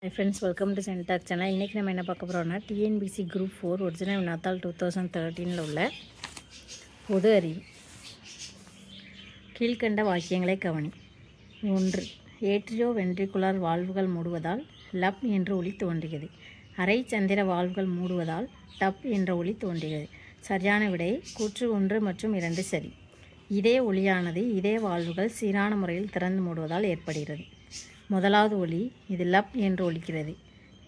Hi friends, welcome to Sentak channel. இன்னைக்கு நம்ம என்ன பார்க்க போறோம்னா TNPSC Group 4 ஒரிஜினல் வினாத்தாள் 2013 உள்ள பொது அறிவு. கீழ்க்கண்ட வாக்கியங்களை கவனி. 1. ஏட்ரியோ வென்ட்ரிகுலர் வால்வுகள் மூடுவதால் லப் என்ற ஒலி தோன்றுகிறது. அரை சந்திர வால்வுகள் மூடுவதால் டப் என்ற ஒலி தோன்றுகிறது. சரியான விடை கூற்று 1 மற்றும் 2 சரி. இதே ஒலியானது இதே வால்வுகள் சீரான முறையில் திறந்து மூடுவதால் ஏற்படுகிறது. முதலாவது ஒலி இது லப் என்று ஒலிக்கிறது.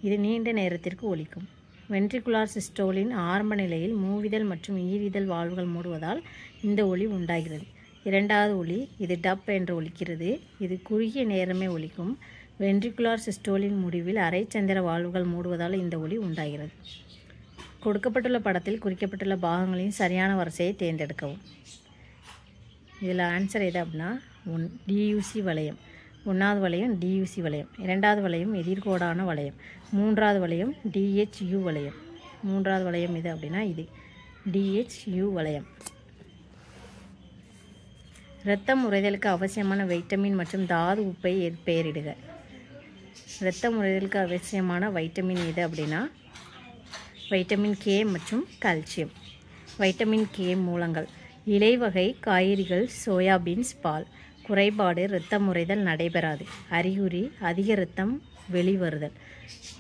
இது நீண்ட நேரத்திற்கு ஒலிக்கும். வென்ட்ரிகுலார் சிஸ்டோலின் ஆரம்ப நிலையில் மூவிதழ் மற்றும் ஈரிதழ் வால்வுகள் மூடுவதால் இந்த ஒலி உண்டாகிறது. இரண்டாவது ஒலி இது டப் என்று ஒலிக்கிறது. இது குறுகிய நேரமே ஒலிக்கும். வென்ட்ரிகுலார் சிஸ்டோலின் முடிவில் அரை சந்திர வால்வுகள் மூடுவதால் இந்த ஒலி உண்டாகிறது. கொடுக்கப்பட்டுள்ள படத்தில் குறிக்கப்பட்டுள்ள பாகங்களின் சரியான வரிசையை தேர்ந்தெடுக்கவும். இதில் ஆன்சர் எது அப்படின்னா டியூசி வளையம். ஒன்றாவது வளையம் டியூசி வளையம், இரண்டாவது வளையம் எதிர்கோடான வளையம், மூன்றாவது வளையம் டிஹெச்யூ வளையம். மூன்றாவது வளையம் இது அப்படின்னா இது டிஹெச்யூ வளையம். இரத்தம் உறைதலுக்கு அவசியமான வைட்டமின் மற்றும் தாது உப்பை பெயரிடுக. இரத்தம் உறைதலுக்கு அவசியமான வைட்டமின் எது அப்படின்னா வைட்டமின் கே மற்றும் கால்சியம். வைட்டமின் கே மூலங்கள் இலை வகை காய்கறிகள், சோயாபீன்ஸ், பால். குறைபாடு இரத்தம் உறைதல் நடைபெறாது. அறிகுறி அதிக இரத்தம் வெளிவருதல்.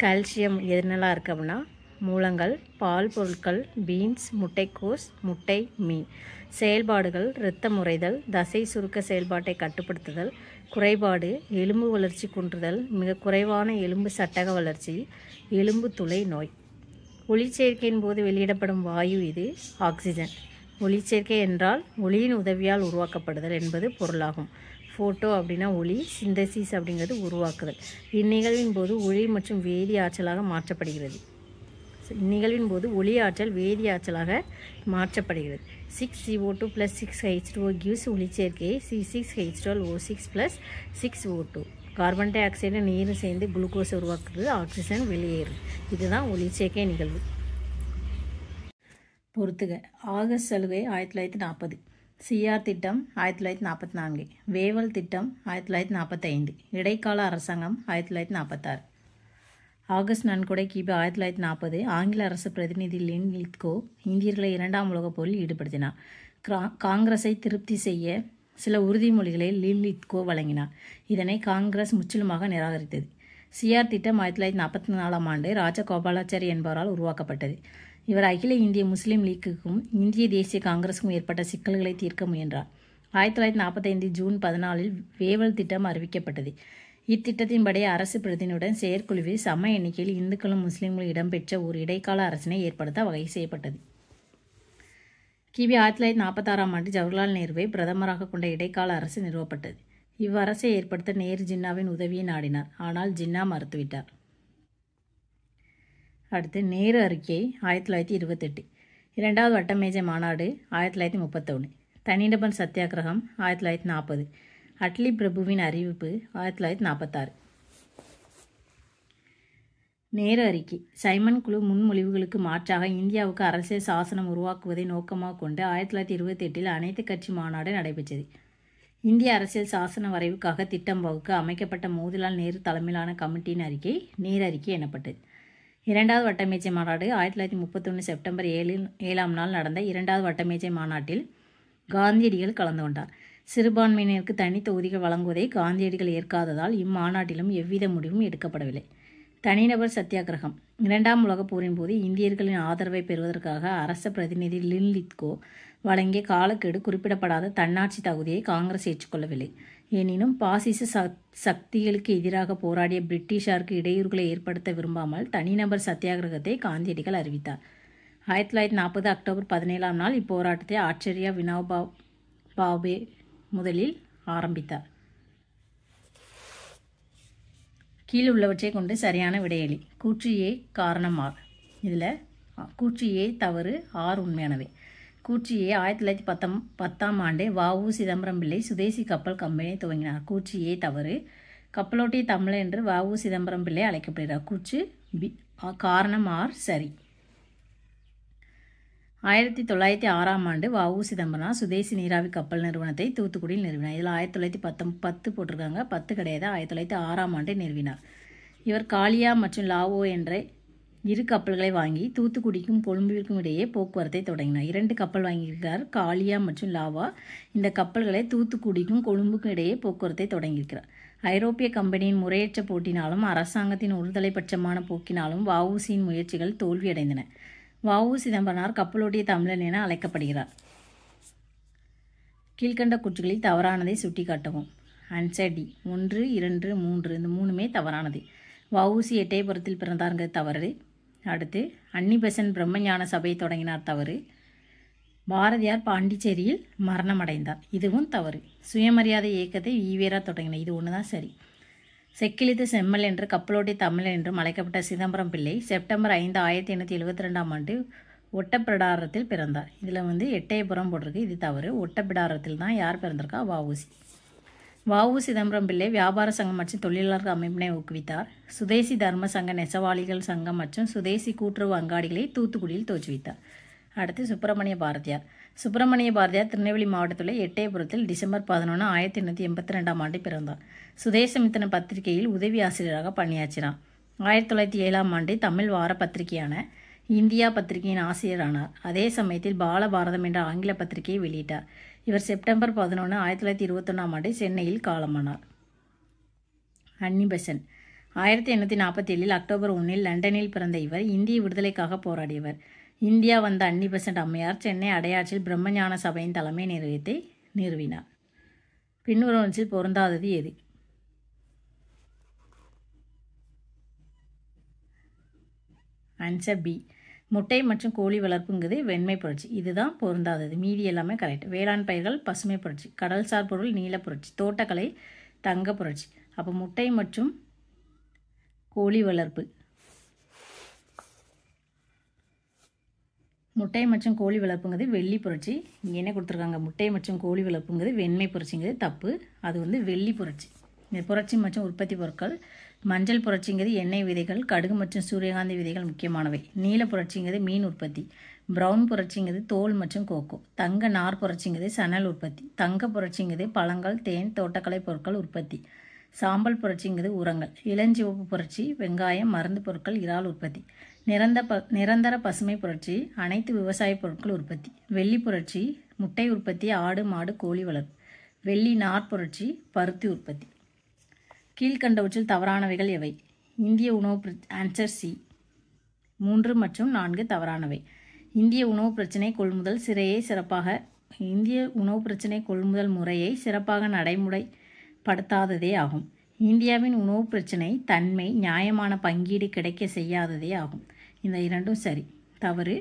கால்சியம் எதுனெல்லாம் இருக்குது அப்படின்னா மூலங்கள், பால் பொருட்கள், பீன்ஸ், முட்டைக்கோஸ், முட்டை, மீன். செயல்பாடுகள் இரத்தம் உறைதல், தசை சுருக்க செயல்பாட்டை கட்டுப்படுத்துதல். குறைபாடு எலும்பு வளர்ச்சி குன்றுதல், மிக குறைவான எலும்பு சட்டக வளர்ச்சி, எலும்பு துளை நோய். ஒளிச்சேர்க்கையின் போது வெளியிடப்படும் வாயு இது ஆக்சிஜன். ஒளிச்சேர்க்கை என்றால் ஒளியின் உதவியால் உருவாக்கப்படுதல் என்பது பொருளாகும். ஃபோட்டோ அப்படின்னா ஒளி, சிந்தசிஸ் அப்படிங்கிறது உருவாக்குதல். இந்நிகழ்வின் போது ஒளி மற்றும் வேதி ஆற்றலாக மாற்றப்படுகிறது. இந்நிகழ்வின் போது ஒளி ஆற்றல் வேதி ஆற்றலாக மாற்றப்படுகிறது. 6CO2 + 6H2O gives ஒளிச்சேர்க்கை C6H12O6 + 6O2. Carbon di oxide நீரும் சேர்ந்து குளுக்கோஸ் உருவாக்குறது, ஆக்சிஜன் வெளியேறும். இதுதான் ஒளிச்சேர்க்கை நிகழ்வு. பொறுத்துக. ஆகஸ்ட் சலுகை 1940, சிஆர் திட்டம் 1944, வேவல் திட்டம் 1945, இடைக்கால அரசாங்கம் 1946. ஆகஸ்ட் நன்கொடை கிபி 1940. ஆங்கில அரசு பிரதிநிதி லின் லித்கோ இந்தியர்களை 2ஆம் உலகப் போரில் ஈடுபடுத்தினார். காங்கிரஸை திருப்தி செய்ய சில உறுதிமொழிகளை லின் லித்கோ வழங்கினார். இதனை காங்கிரஸ் முற்றிலுமாக நிராகரித்தது. சிஆர் திட்டம் 1944ஆம் ஆண்டு ராஜகோபாலாச்சாரி என்பவரால் உருவாக்கப்பட்டது. இவர் அகில இந்திய முஸ்லீம் லீக்குக்கும் இந்திய தேசிய காங்கிரஸுக்கும் ஏற்பட்ட சிக்கல்களை தீர்க்க முயன்றார். 1945 ஜூன் 14 வேவல் திட்டம் அறிவிக்கப்பட்டது. இத்திட்டத்தின்படி அரசு பிரதிநிதியுடன் செயற்குழுவில் சம எண்ணிக்கையில் இந்துக்களும் முஸ்லீம்களும் இடம்பெற்ற ஒரு இடைக்கால அரசினை ஏற்படுத்த வகை செய்யப்பட்டது. கிபி 1946ஆம் ஆண்டு ஜவஹர்லால் நேருவை பிரதமராக கொண்ட இடைக்கால அரசு நிறுவப்பட்டது. இவ்வரசை ஏற்படுத்த நேரு ஜின்னாவின் உதவியை நாடினார். ஆனால் ஜின்னா மறுத்துவிட்டார். அடுத்து நேரு அறிக்கை 1928, இரண்டாவது வட்டமேஜை மாநாடு 1931, தனிநபர் சத்தியாகிரகம் 1940, அட்லி பிரபுவின் அறிவிப்பு 1946. நேரு அறிக்கை சைமன் குழு முன்மொழிவுகளுக்கு மாற்றாக இந்தியாவுக்கு அரசியல் சாசனம் உருவாக்குவதை நோக்கமாக கொண்டு 1928 அனைத்து கட்சி மாநாடு நடைபெற்றது. இந்திய அரசியல் சாசன வரைவுக்காக திட்டம் வகுக்க அமைக்கப்பட்ட மோதிலால் நேரு தலைமையிலான கமிட்டியின் அறிக்கை நேரு அறிக்கை எனப்பட்டது. இரண்டாவது வட்டமேஜை மாநாடு 1931 செப்டம்பர் 7ஆம் நாள் நடந்த இரண்டாவது வட்டமேஜை மாநாட்டில் காந்தியடிகள் கலந்து கொண்டார். சிறுபான்மையினருக்கு தனி தொகுதிகள் வழங்குவதை காந்தியடிகள் ஏற்காததால் இம்மாநாட்டிலும் எவ்வித முடிவும் எடுக்கப்படவில்லை. தனிநபர் சத்தியாகிரகம் 2ஆம் உலகப் போரின் போது இந்தியர்களின் ஆதரவை பெறுவதற்காக அரச பிரதிநிதி லின் லித்கோ வழங்கிய காலக்கெடு குறிப்பிடப்படாத தன்னாட்சி தகுதியை காங்கிரஸ் ஏற்றுக்கொள்ளவில்லை. எனினும் பாசிச சக்திகளுக்கு எதிராக போராடிய பிரிட்டிஷாருக்கு இடையூறுகளை ஏற்படுத்த விரும்பாமல் தனிநபர் சத்தியாகிரகத்தை காந்தியடிகள் அறிவித்தார். 1940 அக்டோபர் 17ஆம் நாள் இப்போராட்டத்தை ஆச்சரியா வினோபா பாவே முதலில் ஆரம்பித்தார். கீழ் உள்ளவற்றை கொண்டு சரியான விடையளி. கூற்று ஏ காரணம் ஆர். இதில் கூற்று ஏ தவறு, ஆர் உண்மையானவை. கூற்று ஏ 1910ஆம் ஆண்டு வ.உ. சிதம்பரம் பிள்ளை சுதேசி கப்பல் கம்பெனியை துவங்கினார். கூற்று ஏ தவறு. கப்பலோட்டிய தமிழர் என்று வ.உ. சிதம்பரம் பிள்ளை அழைக்கப்படுகிறார். கூற்று பி காரணம் ஆர் சரி. 1906ஆம் ஆண்டு வ.உ. சிதம்பரம் சுதேசி நீராவி கப்பல் நிறுவனத்தை தூத்துக்குடியில் நிறுவினார். இதில் 1910 போட்டிருக்காங்க, 10 கிடையாது. 1906ஆம் ஆண்டு நிறுவினார். இவர் காளியா மற்றும் லாவோ என்ற 2 கப்பல்களை வாங்கி தூத்துக்குடிக்கும் கொழும்புவிற்கும் இடையே போக்குவரத்தை தொடங்கினார். 2 கப்பல் வாங்கியிருக்கிறார், காளியா மற்றும் லாவா. இந்த கப்பல்களை தூத்துக்குடிக்கும் கொழும்புக்கும் இடையே போக்குவரத்தை தொடங்கியிருக்கிறார். ஐரோப்பிய கம்பெனியின் முறையற்ற போட்டினாலும் அரசாங்கத்தின் ஒருதலைபட்சமான போக்கினாலும் வ.உ.சியின் முயற்சிகள் தோல்வியடைந்தன. வ.உ. சிதம்பரனார் கப்பலோட்டிய தமிழன் என அழைக்கப்படுகிறார். கீழ்கண்ட கூற்றுகளில் தவறானதை சுட்டிக்காட்டவும். Answer D. 1, 2, 3 இந்த 3மே தவறானது. வ.உ.சி எட்டயபுரத்தில் பிறந்தாருங்கிறது தவறு. அடுத்து அன்னிபெசன்ட் பிரம்மஞான சபையை தொடங்கினார், தவறு. பாரதியார் பாண்டிச்சேரியில் மரணமடைந்தார், இதுவும் தவறு. சுயமரியாதை இயக்கத்தை ஈவேரா தொடங்கினார், இது ஒன்று தான் சரி. செக்கிழித்து செம்மல் என்று கப்பலோட்டிய தமிழன் என்றும் அழைக்கப்பட்ட சிதம்பரம் பிள்ளை செப்டம்பர் 5, 1872ஆம் ஆண்டு ஒட்டப்பிடாரத்தில் பிறந்தார். இதில் எட்டயபுரம் போட்டிருக்கு, இது தவறு. ஒட்டப்பிடாரத்தில் தான் யார் பிறந்திருக்கா? வ.உ.சி. வ.உ. சிதம்பரம் பிள்ளை வியாபார சங்கம் மற்றும் தொழிலாளர் அமைப்பினை ஊக்குவித்தார். சுதேசி தர்ம சங்க, நெசவாளிகள் சங்கம் மற்றும் சுதேசி கூட்டுறவு அங்காடிகளை தூத்துக்குடியில் தோற்றுவித்தார். அடுத்து சுப்பிரமணிய பாரதியார். சுப்பிரமணிய பாரதியார் திருநெல்வேலி மாவட்டத்தில் உள்ள எட்டயபுரத்தில் டிசம்பர் 11, 1882ஆம் ஆண்டு பிறந்தார். சுதேசமித்திரன் பத்திரிகையில் உதவி ஆசிரியராக பணியாற்றினார். 1907ஆம் ஆண்டு தமிழ் வார பத்திரிகையான இந்தியா பத்திரிகையின் ஆசிரியரானார். அதே சமயத்தில் பாலபாரதம் என்ற ஆங்கில பத்திரிகையை வெளியிட்டார். இவர் செப்டம்பர் 11, 1921ஆம் ஆண்டு சென்னையில் காலமானார். அன்னிபெசன்ட் 1847 அக்டோபர் 1 லண்டனில் பிறந்த இவர் இந்திய விடுதலைக்காக போராடியவர். இந்தியா வந்த அன்னிபெசன்ட் அம்மையார் சென்னை அடையாற்றில் பிரம்மஞான சபையின் தலைமை நிலையத்தை நிறுவினார். பின்வருவனவற்றில் பொருந்தாதது எது? Answer B. முட்டை மற்றும் கோழி வளர்ப்புங்கிறது வெண்மை புரட்சி, இதுதான் பொருந்தாதது. மீதி எல்லாமே கரெக்ட். வேளாண் பயிர்கள் பசுமை புரட்சி, கடல்சார் பொருள் நீல புரட்சி, தோட்டக்கலை தங்க புரட்சி. அப்போ முட்டை மற்றும் கோழி வளர்ப்பு, முட்டை மற்றும் கோழி வளர்ப்புங்கிறது வெள்ளி புரட்சி. இங்கே என்ன கொடுத்துருக்காங்க? முட்டை மற்றும் கோழி வளர்ப்புங்கிறது வெண்மை புரட்சிங்கிறது தப்பு, அது வெள்ளி புரட்சி. இந்த புரட்சி மற்றும் உற்பத்தி பொருட்கள். மஞ்சள் புரட்சிங்கிறது எண்ணெய் விதைகள், கடுகு மற்றும் சூரியகாந்தி விதைகள் முக்கியமானவை. நீல புரட்சிங்கிறது மீன் உற்பத்தி. ப்ரௌன் புரட்சிங்கிறது தோல் மற்றும் கோகோ. தங்க நார் புரட்சிங்கிறது சணல் உற்பத்தி. தங்க புரட்சிங்கிறது பழங்கள், தேன், தோட்டக்கலை பொருட்கள் உற்பத்தி. சாம்பல் புரட்சிங்கிறது உரங்கள். இளஞ்சிவப்பு புரட்சி வெங்காயம், மருந்து பொருட்கள், இறால் உற்பத்தி. நிரந்தர பசுமை புரட்சி அனைத்து விவசாய பொருட்கள் உற்பத்தி. வெள்ளி புரட்சி முட்டை உற்பத்தி, ஆடு மாடு கோழி வளர்ப்பு. வெள்ளி நார் புரட்சி பருத்தி உற்பத்தி. கீழ்கண்டவற்றில் தவறானவைகள் எவை? இந்திய உணவு ஆன்சர் சி. 3 மற்றும் 4 தவறானவை. இந்திய உணவு பிரச்சினை கொள்முதல் முறையை சிறப்பாக நடைமுறைப்படுத்தாததே ஆகும். இந்தியாவின் உணவு பிரச்சினை தன்மை நியாயமான பங்கீடு கிடைக்க செய்யாததே ஆகும். இந்த இரண்டும் சரி. தவறு.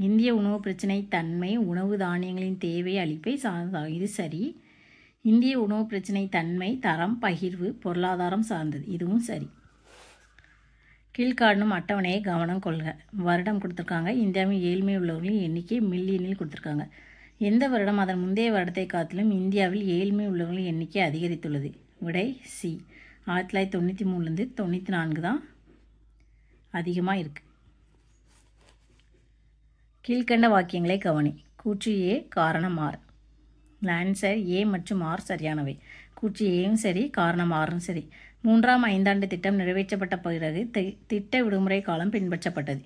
இந்திய உணவு பிரச்சினை தன்மை உணவு தானியங்களின் தேவை அளிப்பை சார்ந்ததாகும், இது சரி. இந்திய உணவு பிரச்சினை தன்மை தரம், பகிர்வு, பொருளாதாரம் சார்ந்தது, இதுவும் சரி. கீழ்காணும் அட்டவணையை கவனம் கொள்க. வருடம் கொடுத்துருக்காங்க. இந்தியாவில் ஏழ்மை உள்ளவர்களின் எண்ணிக்கை மில்லியனில் கொடுத்துருக்காங்க. எந்த வருடம் அதன் முந்தைய வருடத்தை காட்டிலும் இந்தியாவில் ஏழ்மை உள்ளவர்களின் எண்ணிக்கை அதிகரித்துள்ளது? விடை சி. 1993 94 தான் அதிகமாக இருக்குது. கீழ்கண்ட வாக்கியங்களை கவனி. கூற்று ஏ காரணம் ஆர். ஆன்சர் ஏ மற்றும் ஆர் சரியானவை. கூற்று ஏயும் சரி, காரணம் ஆரும் சரி. 3ஆம் ஐந்தாண்டு திட்டம் நிறைவேற்றப்பட்ட பிறகு திட்ட விடுமுறை காலம் பின்பற்றப்பட்டது.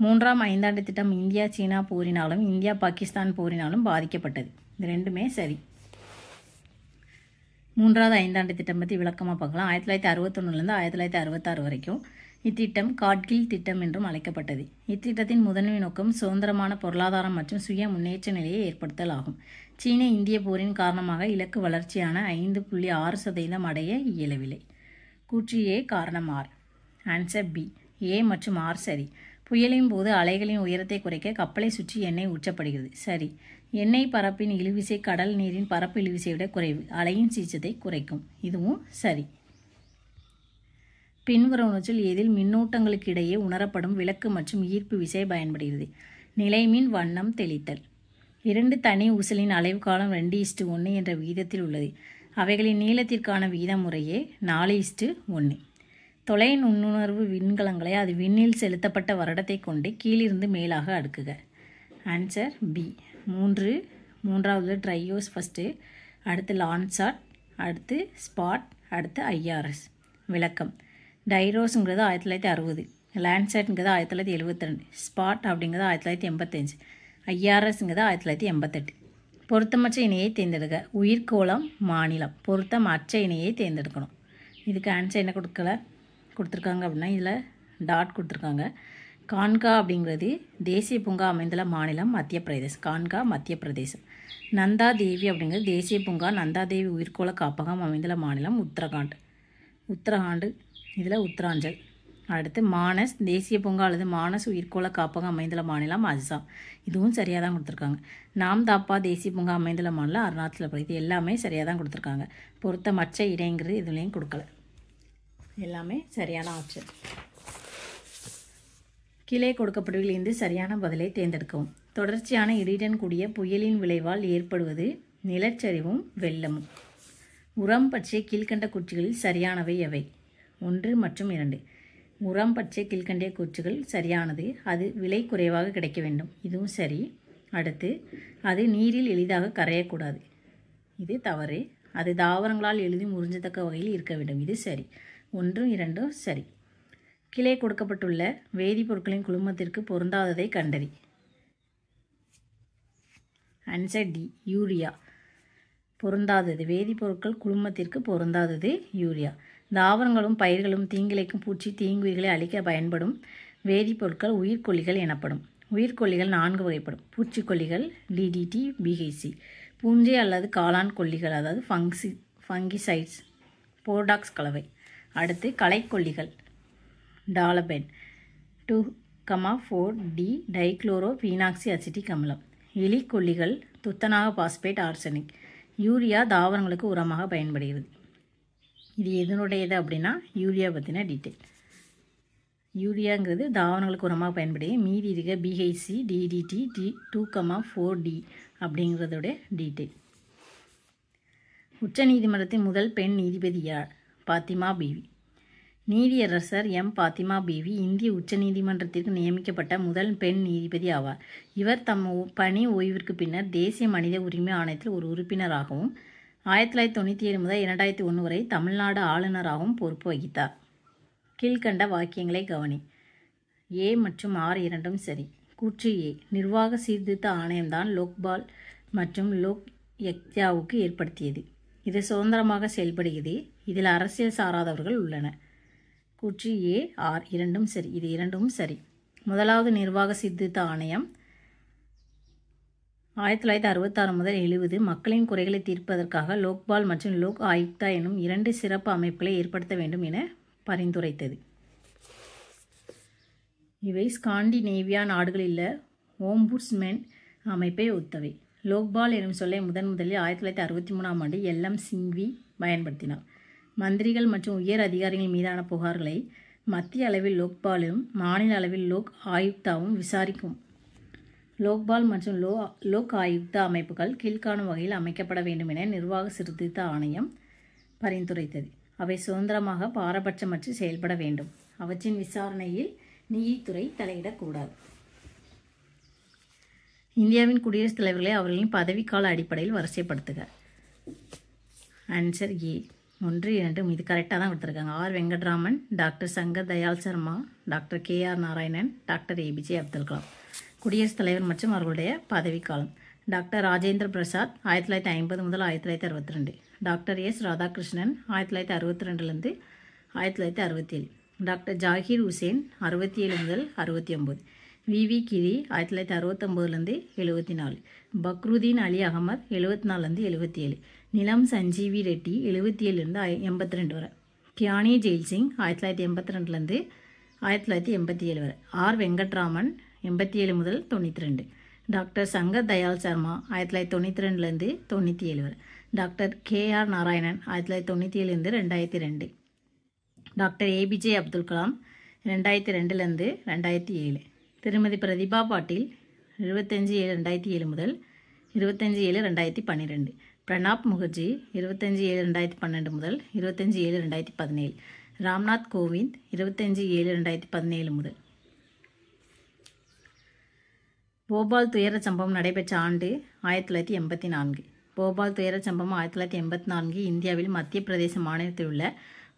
3ஆம் ஐந்தாண்டு திட்டம் இந்தியா சீனா போரினாலும் இந்தியா பாகிஸ்தான் போரினாலும் பாதிக்கப்பட்டது, இது ரெண்டுமே சரி. 3வது ஐந்தாண்டு திட்டம் பற்றி விளக்கமாக பார்க்கலாம். 1961 1966 வரைக்கும் இத்திட்டம் காட்கில் திட்டம் என்றும் அழைக்கப்பட்டது. இத்திட்டத்தின் முதன்மை நோக்கம் சுதந்திரமான பொருளாதாரம் மற்றும் சுய முன்னேற்ற நிலையை ஏற்படுத்தல் ஆகும். சீன இந்திய போரின் காரணமாக இலக்கு வளர்ச்சியான 5.6% அடைய இயலவில்லை. கூற்று ஏ காரணம் ஆர். Answer B. ஏ மற்றும் ஆர் சரி. புயலின் போது அலைகளின் உயரத்தை குறைக்க கப்பலை சுற்றி எண்ணெய் ஊற்றப்படுகிறது, சரி. எண்ணெய் பரப்பின் இழுவிசை கடல் நீரின் பரப்பு இழுவிசையை விட குறைவு, அலையின் சீற்றத்தை குறைக்கும், இதுவும் சரி. பின்வருவனவற்றில் எதில் மின்னூட்டங்களுக்கு இடையே உணரப்படும் விலக்கு மற்றும் ஈர்ப்பு விசை பயன்படுகிறது? நிலைமின் வண்ணம் தெளித்தல். 2 தனி ஊசலின் அலைவு காலம் 2:1 என்ற விகிதத்தில் உள்ளது. அவைகளின் நீளத்திற்கான வீதம் முறையே 4:1. தொலை நுண்ணுணர்வு விண்கலங்களை அது விண்ணில் செலுத்தப்பட்ட வருடத்தை கொண்டு கீழிருந்து மேலாக அடுக்குக. Answer B. 3வது ட்ரையோஸ் ஃபஸ்ட்டு, அடுத்து லான்சாட், அடுத்து ஸ்பாட், அடுத்து IRS. விளக்கம். டைரோஸுங்கிறது 1960, லான்செட்டுங்கிறது 1972, ஸ்பாட் அப்படிங்கிறது 1985, ஐஆர்எஸ்ங்கிறது 1988. பொருத்தமற்ற இணையை தேர்ந்தெடுக்க. உயிர்கோளம், மாநிலம். பொருத்தமற்ற இணையை தேர்ந்தெடுக்கணும். இதுக்கு ஆன்சர் என்ன கொடுத்துருக்காங்க அப்படின்னா இதில் டாட் கொடுத்துருக்காங்க. கான்கா அப்படிங்கிறது தேசிய பூங்கா அமைந்துள்ள மாநிலம் மத்திய பிரதேசம். கான்கா மத்திய பிரதேசம். நந்தா தேவி அப்படிங்கிறது தேசிய பூங்கா நந்தா தேவி உயிர்கோள காப்பகம் அமைந்துள்ள மாநிலம் உத்தரகாண்ட். இதில் உத்தராஞ்சல். அடுத்து மானஸ் தேசிய பூங்கா அல்லது மானஸ் உயிர்கோள காப்பகம் அமைந்துள்ள மாநிலம் அஸ்ஸாம். இதுவும் சரியாக தான் கொடுத்துருக்காங்க. நாம்தாப்பா தேசிய பூங்கா அமைந்துள்ள மாநிலம் அருணாச்சல பிரதேசம். இது எல்லாமே சரியாக தான் கொடுத்துருக்காங்க. பொருத்தமற்ற இணைங்கிறது இதுலேயும் கொடுக்கல. எல்லாமே சரியான ஆப்ஷன். கீழே கொடுக்கப்பட்டவர்களிலிருந்து சரியான பதிலை தேர்ந்தெடுக்கவும். தொடர்ச்சியான இடியுடன் கூடிய புயலின் விளைவால் ஏற்படுவது நிலச்சரிவும் வெள்ளமும். உரம் பற்றிய கீழ்கண்ட கூற்றுகளில் சரியானவை எவை? 1 மற்றும் 2. உரம் பற்றிய கீழ்கண்டிய கூற்றுகள் சரியானது. அது விலை குறைவாக கிடைக்க வேண்டும். இதுவும் சரி. அடுத்து, அது நீரில் எளிதாக கரையக்கூடாது. இது தவறு. அது தாவரங்களால் எளிதில் உறிஞ்சத்தக்க வகையில் இருக்க வேண்டும். இது சரி. 1, 2 சரி. கீழே கொடுக்கப்பட்டுள்ள வேதிப்பொருட்களின் குழுமத்திற்கு பொருந்தாததை கண்டறி. Answer D, urea. பொருந்தாதது. வேதிப்பொருட்கள் குழுமத்திற்கு பொருந்தாதது யூரியா. தாவரங்களும் பயிர்களும் தீங்கிழைக்கும் பூச்சி தீங்குயிர்களை அழிக்க பயன்படும் வேதிப்பொருட்கள் உயிர்கொல்லிகள் எனப்படும். உயிர்கொல்லிகள் 4 வகைப்படும். பூச்சிக்கொல்லிகள் DDT, BHC. பூஞ்சை அல்லது காளான் கொல்லிகள் அதாவது ஃபங்கிசைட்ஸ், போர்டாக்ஸ் கலவை. அடுத்து களைக்கொல்லிகள் டாலபென் 2,4-D டைக்ளோரோபீனாக்சி அசிட்டிக் அமிலம். எலிக்கொல்லிகள் துத்தநாக பாஸ்பேட், ஆர்சனிக். யூரியா தாவரங்களுக்கு உரமாக பயன்படுகிறது. இது எதனுடையது அப்படின்னா யூரியா பற்றின டீட்டெயில். யூரியாங்கிறது தாவரங்களுக்கு உரமாக பயன்படுகிறது. மீதி இருக்க BHC, DDT, 2,4-D அப்படிங்கிறதோட டீட்டெயில். உச்சநீதிமன்றத்தின் முதல் பெண் நீதிபதி யார்? பாத்திமா பீவி. நீதியரசர் பாத்திமா பீவி இந்திய உச்சநீதிமன்றத்திற்கு நியமிக்கப்பட்ட முதல் பெண் நீதிபதி ஆவார். இவர் தம் பணி ஓய்விற்கு பின்னர் தேசிய மனித உரிமை ஆணையத்தில் ஒரு உறுப்பினராகவும் 1997 முதல் 2001 வரை தமிழ்நாடு ஆளுநராகவும் பொறுப்பு வகித்தார். கீழ்கண்ட வாக்கியங்களை கவனி. A மற்றும் R இரண்டும் சரி. கூற்று A. நிர்வாக சீர்திருத்த ஆணையம்தான் லோக்பால் மற்றும் லோக் யக்யாவுக்கு ஏற்படுத்தியது. இது சுதந்திரமாக செயல்படுகிறது. இதில் அரசியல் சாராதவர்கள் உள்ளனர். கூற்று A, R இரண்டும் சரி. இது இரண்டும் சரி. முதலாவது நிர்வாக சீர்திருத்த ஆணையம் 1966 முதல் 70 மக்களின் குறைகளை தீர்ப்பதற்காக லோக்பால் மற்றும் லோக் ஆயுக்தா எனும் 2 சிறப்பு அமைப்புகளை ஏற்படுத்த வேண்டும் என பரிந்துரைத்தது. இவை ஸ்காண்டினேவியா நாடுகளில் ஓம்புட்ஸ்மென் அமைப்பை ஒத்தவை. லோக்பால் எனும் சொல்லை முதலில் 1963 LM சிங்வி பயன்படுத்தினார். மந்திரிகள் மற்றும் உயர் அதிகாரிகள் மீதான புகார்களை மத்திய அளவில் லோக்பாலும் மாநில அளவில் லோக் ஆயுக்தாவும் விசாரிக்கும். லோக்பால் மற்றும் லோக் ஆயுக்தா அமைப்புகள் கீழ்காணும் வகையில் அமைக்கப்பட வேண்டும் என நிர்வாக சீர்திருத்த ஆணையம் பரிந்துரைத்தது. அவை சுதந்திரமாக பாரபட்சமற்று செயல்பட வேண்டும். அவற்றின் விசாரணையில் நீதித்துறை தலையிடக்கூடாது. இந்தியாவின் குடியரசுத் தலைவர்களை அவர்களின் பதவிக்கால அடிப்படையில் வரிசைப்படுத்துக. Answer A. 1, 2 இது கரெக்டாக தான் கொடுத்துருக்காங்க. R Venkataraman, doctor Shankar Dayal Sharma, doctor KR Narayanan, doctor APJ Abdul Kalam. குடியரசுத் தலைவர் மற்றும் அவர்களுடைய பதவிக்காலம். டாக்டர் ராஜேந்திர பிரசாத் 1950 முதல் 1962. Doctor S Radhakrishnan 1962 1967. Doctor Zakir Hussain 67 முதல் 69. VV கிரி 1969 74. பக்ருதீன் அலி அகமது 74 77. நிலம் சஞ்சீவி ரெட்டி 77 82 வரை. கியானி ஜெயில்சிங் 1982 1987 வரை. ஆர் வெங்கட்ராமன் 87 முதல் 92. டாக்டர் சங்கர் தயாள் சர்மா 1992 97 வரை. Doctor KR Narayanan 1997 2002. Doctor APJ Abdul Kalam 2002 2007. திருமதி பிரதிபா பாட்டீல் 25/7/2007 முதல் 25/7/2012. பிரணாப் முகர்ஜி 25/7/2012 முதல் 25/7/2017. ராம்நாத் கோவிந்த் 25/7/2017 முதல். போபால் துயர சம்பவம் நடைபெற்ற ஆண்டு 1984. போபால் துயர சம்பவம் 1984 இந்தியாவில் மத்திய பிரதேச மாநிலத்தில் உள்ள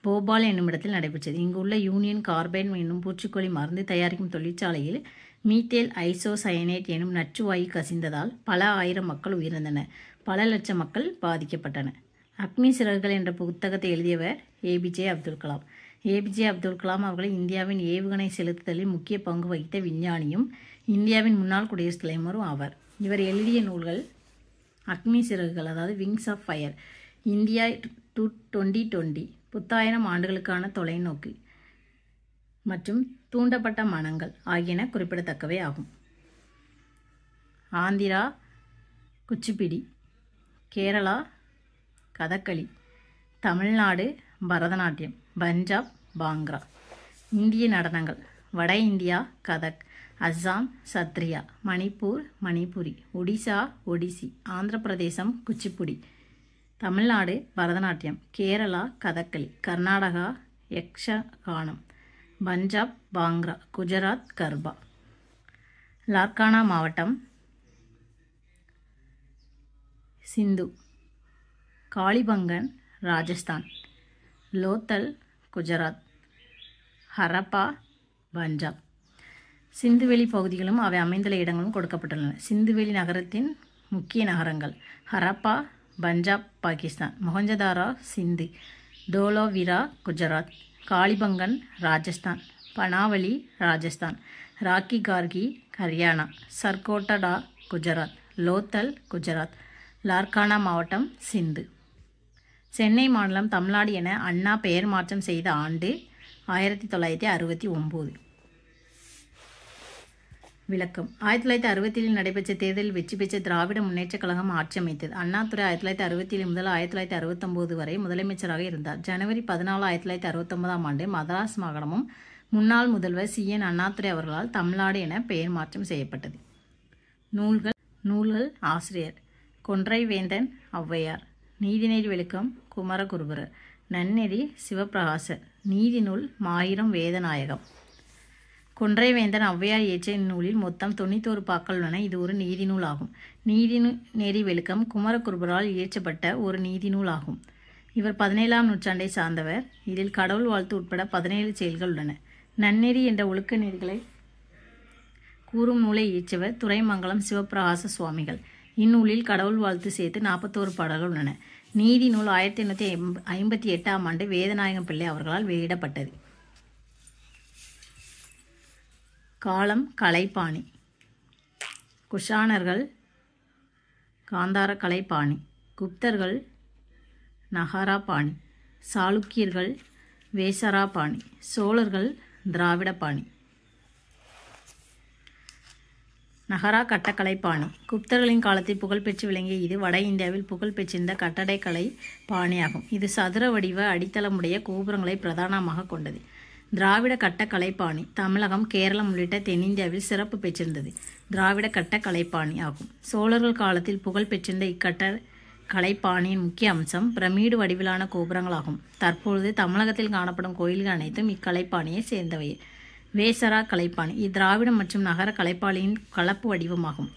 போபால் என்னுமிடத்தில் நடைபெற்றது. இங்குள்ள யூனியன் கார்பைன் என்னும் பூச்சிக்கொல்லி மருந்து தயாரிக்கும் தொழிற்சாலையில் மீத்தேல் ஐசோசயனேட் எனும் நச்சுவாயு கசிந்ததால் பல ஆயிரம் மக்கள் உயிரிழந்தனர். பல லட்சம் மக்கள் பாதிக்கப்பட்டனர். அக்னி சிறகுகள் என்ற புத்தகத்தை எழுதியவர் ஏபிஜே அப்துல் கலாம். ஏபிஜே அப்துல் கலாம் அவர்கள் இந்தியாவின் ஏவுகணை செலுத்துதலில் முக்கிய பங்கு வகித்த விஞ்ஞானியும் இந்தியாவின் முன்னாள் குடியரசுத் தலைவரும் ஆவார். இவர் எழுதிய நூல்கள் அக்னி சிறகுகள், அதாவது விங்ஸ் ஆஃப் ஃபயர், இந்தியா 2020, 10,000 ஆண்டுகளுக்கான தொலைநோக்கு மற்றும் தூண்டப்பட்ட மனங்கள் ஆகியன குறிப்பிடத்தக்கவை ஆகும். ஆந்திரா குச்சிப்பிடி, கேரளா கதகளி, தமிழ்நாடு பரதநாட்டியம், பஞ்சாப் பாங்க்ரா. இந்திய நடனங்கள்: வட இந்தியா கதக், அஸ்ஸாம் சத்ரியா, மணிப்பூர் மணிப்புரி, ஒடிசா ஒடிசி, ஆந்திர பிரதேசம் குச்சிப்புடி, தமிழ்நாடு பரதநாட்டியம், கேரளா கதகளி, கர்நாடகா யக்ஷகானம், பஞ்சாப் பாங்க்ரா, குஜராத் கர்பா. லார்கானா மாவட்டம் சிந்து, காளிபங்கன் ராஜஸ்தான், லோத்தல் குஜராத், ஹரப்பா பஞ்சாப். சிந்துவெளி பகுதிகளும் அவை அமைந்துள்ள இடங்களும் கொடுக்கப்பட்டுள்ளன. சிந்துவெளி நகரத்தின் முக்கிய நகரங்கள்: ஹரப்பா பஞ்சாப் பாகிஸ்தான், மொஹஞ்சதாரோ சிந்து, தோலோவிரா குஜராத், காளிபங்கன் ராஜஸ்தான், பனாவலி ராஜஸ்தான், ராக்கி கார்கி ஹரியானா, சர்கோட்டடா குஜராத், லோத்தல் குஜராத். லார்கானா மாவட்டம் சிந்து. சென்னை மாநிலம் தமிழ்நாடு என அண்ணா பெயர் மாற்றம் செய்த ஆண்டு 1969. விளக்கம்: 1967 நடைபெற்ற தேர்தலில் வெற்றி பெற்ற திராவிட முன்னேற்றக் கழகம் ஆட்சி அமைத்தது. அண்ணாதுரை 1967 முதல் 1969 வரை முதலமைச்சராக இருந்தார். ஜனவரி 14, 1969 ஆண்டு மதராஸ் மாகாணமும் முன்னாள் முதல்வர் CN அண்ணாதுரை அவர்களால் தமிழ்நாடு என பெயர் மாற்றம் செய்யப்பட்டது. நூல்கள் ஆசிரியர்: கொன்றை வேந்தன் ஔவையார், நீதிநெறி விளக்கம் குமரகுருபரர், நன்னெறி சிவப்பிரகாசர், நீதிநூல் மாயிரம் வேதநாயகம். கொன்றை வேந்தன் ஔவையார் இயற்றிய இந்நூலில் மொத்தம் 91 பாக்கள் உள்ளன. இது ஒரு நீதிநூல் ஆகும். நீதிநெறி விளக்கம் குமரகுருபரால் இயற்றப்பட்ட ஒரு நீதிநூல் ஆகும். இவர் 17ஆம் நூற்றாண்டை சார்ந்தவர். இதில் கடவுள் வாழ்த்து உட்பட 17 செயல்கள் உள்ளன. நன்னெறி என்ற ஒழுக்க நெறிகளை கூறும் நூலை இயற்றியவர் துரைமங்கலம் சிவப்பிரகாச சுவாமிகள். இந்நூலில் கடவுள் வாழ்த்து சேர்த்து 41 பாடல்கள் உள்ளன. நீதி நூல் 1858ஆம் ஆண்டு வேதநாயகம் பிள்ளை அவர்களால் வெளியிடப்பட்டது. காலம் கலைப்பாணி: குஷானர்கள் காந்தார கலைப்பாணி, குப்தர்கள் நகாரா பாணி, சாளுக்கியர்கள் வேசரா பாணி, சோழர்கள் திராவிட பாணி. நகரா கட்டக்கலை பாணி: குப்தர்களின் காலத்தில் புகழ்பெற்று விளங்கிய இது வட இந்தியாவில் புகழ்பெற்றிருந்த கட்டடக்கலை பாணியாகும். இது சதுர வடிவ அடித்தளமுடைய கோபுரங்களை பிரதானமாக கொண்டது. திராவிட கட்டக்கலை பாணி: தமிழகம், கேரளம் உள்ளிட்ட தென்னிந்தியாவில் சிறப்பு பெற்றிருந்தது திராவிட கட்டக்கலைப்பாணி ஆகும். சோழர்கள் காலத்தில் புகழ் பெற்றிருந்த இக்கட்டக்கலைப்பாணியின் முக்கிய அம்சம் பிரமிடு வடிவிலான கோபுரங்களாகும். தற்பொழுது தமிழகத்தில் காணப்படும் கோயில்கள் அனைத்தும் இக்கலைப்பாணியை சேர்ந்தவையே. வேசரா கலைப்பாணி: இத்திராவிட மற்றும் நகர கலைப்பாணியின் கலப்பு வடிவமாகும்.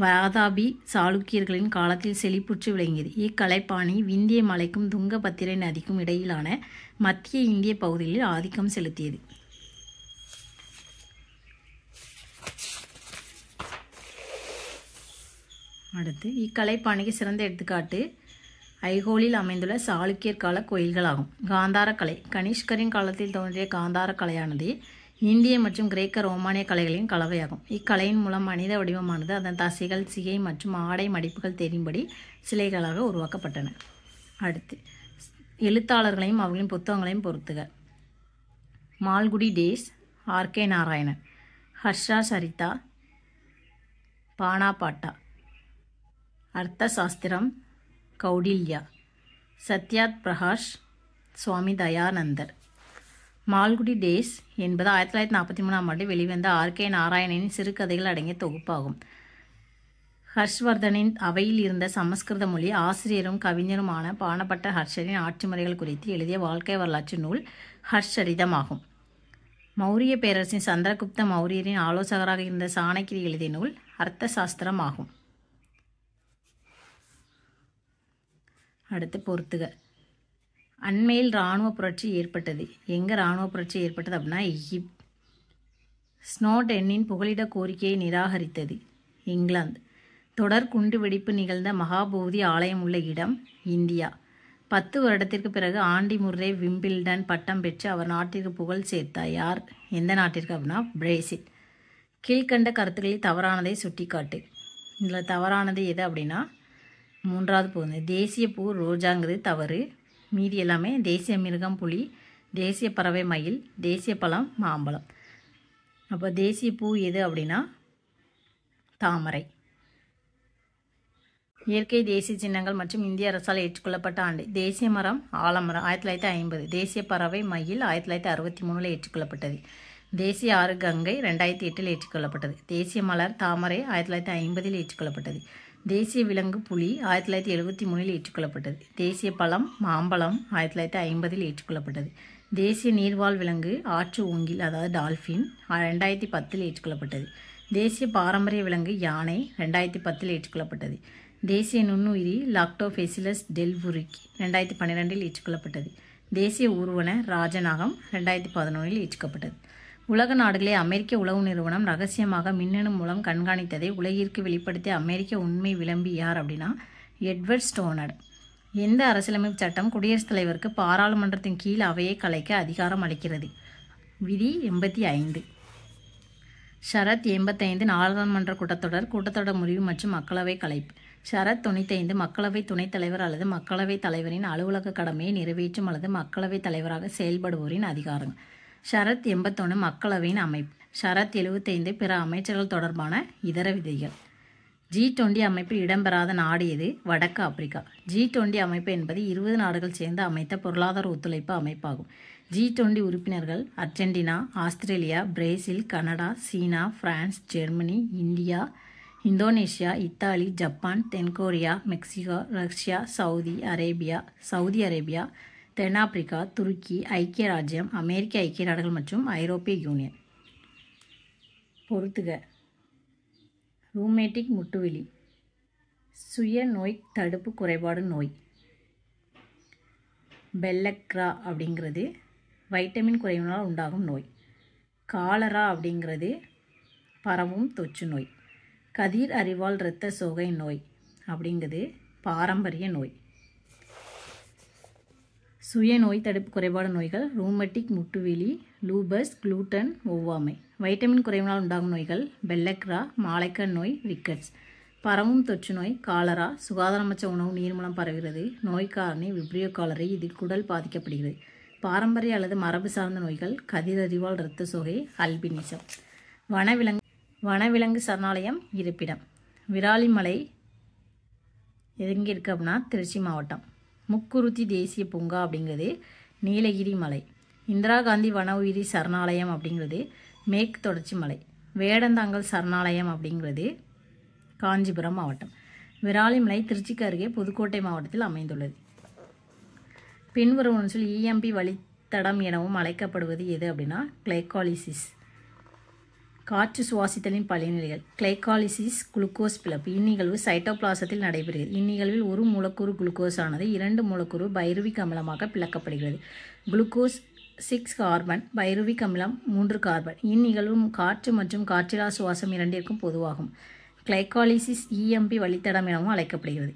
வாதாபி சாளுக்கியர்களின் காலத்தில் செழிப்புற்று விளங்கியது. இக்கலைப்பாணி விந்திய மலைக்கும் துங்கபத்திரை நதிக்கும் இடையிலான மத்திய இந்திய பகுதிகளில் ஆதிக்கம் செலுத்தியது. அடுத்து இக்கலைப்பாணிக்கு சிறந்த எடுத்துக்காட்டு ஐஹோலில் அமைந்துள்ள சாளுக்கியர் கால கோயில்களாகும். காந்தார கலை: கனிஷ்கரின் காலத்தில் தோன்றிய காந்தார கலையானது இந்திய மற்றும் கிரேக்க ரோமானிய கலைகளின் கலவையாகும். இக்கலையின் மூலம் மனித வடிவமானது அதன் தசைகள், சிகை மற்றும் ஆடை மடிப்புகள் தெரியும்படி சிலைகளாக உருவாக்கப்பட்டன. அடுத்து எழுத்தாளர்களையும் அவர்களின் புத்தகங்களையும் பொறுத்துக. மால்குடி டேஸ், RK நாராயணன், ஹர்ஷா சரிதா, பானாபாட்டா, அர்த்த சாஸ்திரம் கௌடில்யா, சத்யாத் பிரகாஷ், சுவாமி தயானந்தர். மால்குடி டேஸ் என்பது 1943ஆம் ஆண்டு வெளிவந்த RK நாராயணனின் சிறுகதைகள் அடங்கிய தொகுப்பாகும். ஹர்ஷ்வர்தனின் அவையில் இருந்த சமஸ்கிருத மொழி ஆசிரியரும் கவிஞருமான பானப்பட்ட ஹர்ஷரின் ஆட்சி முறைகள் குறித்து எழுதிய வாழ்க்கை வரலாற்று நூல் ஹர்ஷரிதமாகும். மௌரிய பேரரசின் சந்திரகுப்த மௌரியரின் ஆலோசகராக இருந்த சாணக்கியர் எழுதிய நூல் அர்த்த சாஸ்திரம் ஆகும். அடுத்து பொறுத்துக. அண்மையில் இராணுவ புரட்சி ஏற்பட்டது. எங்கே இராணுவ புரட்சி ஏற்பட்டது அப்படின்னா எகிப்து. ஸ்னோடென்னின் புகலிட கோரிக்கையை நிராகரித்தது இங்கிலாந்து. தொடர் குண்டுவெடிப்பு நிகழ்ந்த மகாபோதி ஆலயம் உள்ள இடம் இந்தியா. 10 வருடத்திற்கு பிறகு ஆண்டி முர்ரே விம்பிள்டன் பட்டம் பெற்று அவர் நாட்டிற்கு புகழ் சேர்த்தார். யார்? எந்த நாட்டிற்கு அப்படின்னா பிரேசில். கீழ்கண்ட கருத்துக்களில் தவறானதை சுட்டிக்காட்டு. இதில் தவறானது எது அப்படின்னா 3வது போகுது. தேசிய பூ ரோஜாங்கிறது தவறு. மீதி எல்லாமே தேசிய மிருகம் புலி, தேசிய பறவை மயில், தேசிய பழம் மாம்பழம். அப்போ தேசிய பூ எது அப்படின்னா தாமரை. இயற்கை தேசிய சின்னங்கள் மற்றும் இந்திய அரசால் ஏற்றுக்கொள்ளப்பட்ட ஆண்டு. தேசிய மரம் ஆலமரம் 1950. தேசிய பறவை மயில் 1963 ஏற்றுக்கொள்ளப்பட்டது. தேசிய ஆறு கங்கை 2008 ஏற்றுக்கொள்ளப்பட்டது. தேசிய மலர் தாமரை 1950 ஏற்றுக்கொள்ளப்பட்டது. தேசிய விலங்கு புலி 1973 ஏற்றுக்கொள்ளப்பட்டது. தேசிய பழம் மாம்பழம் 1950 ஏற்றுக்கொள்ளப்பட்டது. தேசிய நீர்வாழ் விலங்கு ஆற்று ஊங்கில் அதாவது டால்ஃபின் 2010 ஏற்றுக்கொள்ளப்பட்டது. தேசிய பாரம்பரிய விலங்கு யானை 2010 ஏற்றுக்கொள்ளப்பட்டது. தேசிய நுண்ணுயிரி லாக்டோபெசிலஸ் டெல்புரிக் 2012 ஏற்றுக்கொள்ளப்பட்டது. தேசிய ஊர்வன ராஜநாகம் 2011 ஏற்றுக்கப்பட்டது. உலக நாடுகளை அமெரிக்க உளவு நிறுவனம் ரகசியமாக மின்னணு மூலம் கண்காணித்ததை உலகிற்கு வெளிப்படுத்திய அமெரிக்க உண்மை விளம்பி யார் அப்படின்னா எட்வர்ட் ஸ்டோனர். எந்த அரசியலமைப்பு சட்டம் குடியரசுத் தலைவருக்கு பாராளுமன்றத்தின் கீழ் அவையை கலைக்க அதிகாரம் அளிக்கிறது? விதி 85. ஷரத் 85 நாடாளுமன்ற கூட்டத்தொடர் முறிவு மற்றும் மக்களவை கலைப்பு. ஷரத் 95 மக்களவை துணைத் தலைவர் அல்லது மக்களவைத் தலைவரின் அலுவலக கடமையை நிறைவேற்றும் அல்லது மக்களவைத் தலைவராக செயல்படுவோரின் அதிகாரம். ஷரத் 81 மக்களவையின் அமைப்பு. ஷரத் 75 பிற அமைச்சர்கள் தொடர்பான இதர விதிகள். G20 அமைப்பில் இடம்பெறாத நாடு எது? வடக்கு ஆப்பிரிக்கா. G20 அமைப்பு என்பது 20 நாடுகள் சேர்ந்து அமைத்த பொருளாதார ஒத்துழைப்பு அமைப்பாகும். G20 உறுப்பினர்கள் அர்ஜென்டினா, ஆஸ்திரேலியா, பிரேசில், கனடா, சீனா, France, Germany, India, Indonesia, Italy, Japan, தென்கொரியா, மெக்சிகோ, ரஷ்யா, சவுதி அரேபியா, தென்னாப்பிரிக்கா, துருக்கி, ஐக்கிய ராஜ்யம், அமெரிக்க ஐக்கிய நாடுகள் மற்றும் ஐரோப்பிய யூனியன். பொறுத்துக. ரூமேட்டிக் முட்டுவலி, சுய நோய் தடுப்பு குறைபாடு நோய். பெல்லக்ரா அப்படிங்கிறது வைட்டமின் குறைவினால் உண்டாகும் நோய். காலரா அப்படிங்கிறது பரவும் தொற்று நோய். கதிர் அறிவால் இரத்த சோகை நோய் அப்படிங்கிறது பாரம்பரிய நோய். சுய நோய் தடுப்பு குறைபாடு நோய்கள் ரூமட்டிக் முட்டுவலி, லூபஸ், குளூட்டன், ஒவ்வாமை. வைட்டமின் குறைவினால் உண்டாகும் நோய்கள் பெல்லக்ரா, மாலைக்கண் நோய், ரிக்கட்ஸ். பரவும் தொற்று நோய் காலரா, சுகாதாரமற்ற உணவு நீர் மூலம் பரவுகிறது. நோய் காரணி விப்ரியோ காலரை, இதில் குடல் பாதிக்கப்படுகிறது. பாரம்பரிய அல்லது மரபு சார்ந்த நோய்கள் கதிரறிவால் இரத்த சோகை, அல்பினிசம். வனவிலங்கு சரணாலயம் இருப்பிடம் விராலிமலை எங்கே இருக்குது அப்படின்னா திருச்சி மாவட்டம். முக்குருத்தி தேசிய பூங்கா அப்படிங்கிறது நீலகிரி மலை. இந்திரா காந்தி வன உயிரி சரணாலயம் அப்படிங்கிறது மேற்கு தொடர்ச்சி மலை. வேடந்தாங்கல் சரணாலயம் அப்படிங்கிறது காஞ்சிபுரம் மாவட்டம். விராலிமலை திருச்சிக்கு அருகே புதுக்கோட்டை மாவட்டத்தில் அமைந்துள்ளது. பின்வரும் சொல் EMP வழித்தடம் எனவும் அழைக்கப்படுவது எது அப்படின்னா கிளைகாலிசிஸ். காற்று சுவாசித்தலின் பலநிலைகள். Glycolysis glucose பிளப்பு. இந்நிகழ்வு சைட்டோபிளாசத்தில் நடைபெறுகிறது. இந்நிகழ்வில் ஒரு மூலக்கூறு குளுக்கோஸ் ஆனது 2 மூலக்கூறு பைருவிக் அமிலமாக பிளக்கப்படுகிறது. குளுக்கோஸ் 6 கார்பன், பைருவிக் அமிலம் 3 கார்பன். இந்நிகழ்வு காற்று மற்றும் காற்றில்லா சுவாசம் இரண்டிற்கும் பொதுவாகும். கிளைகாலிசிஸ் EMP வழித்தடம் எனவும் அழைக்கப்படுகிறது.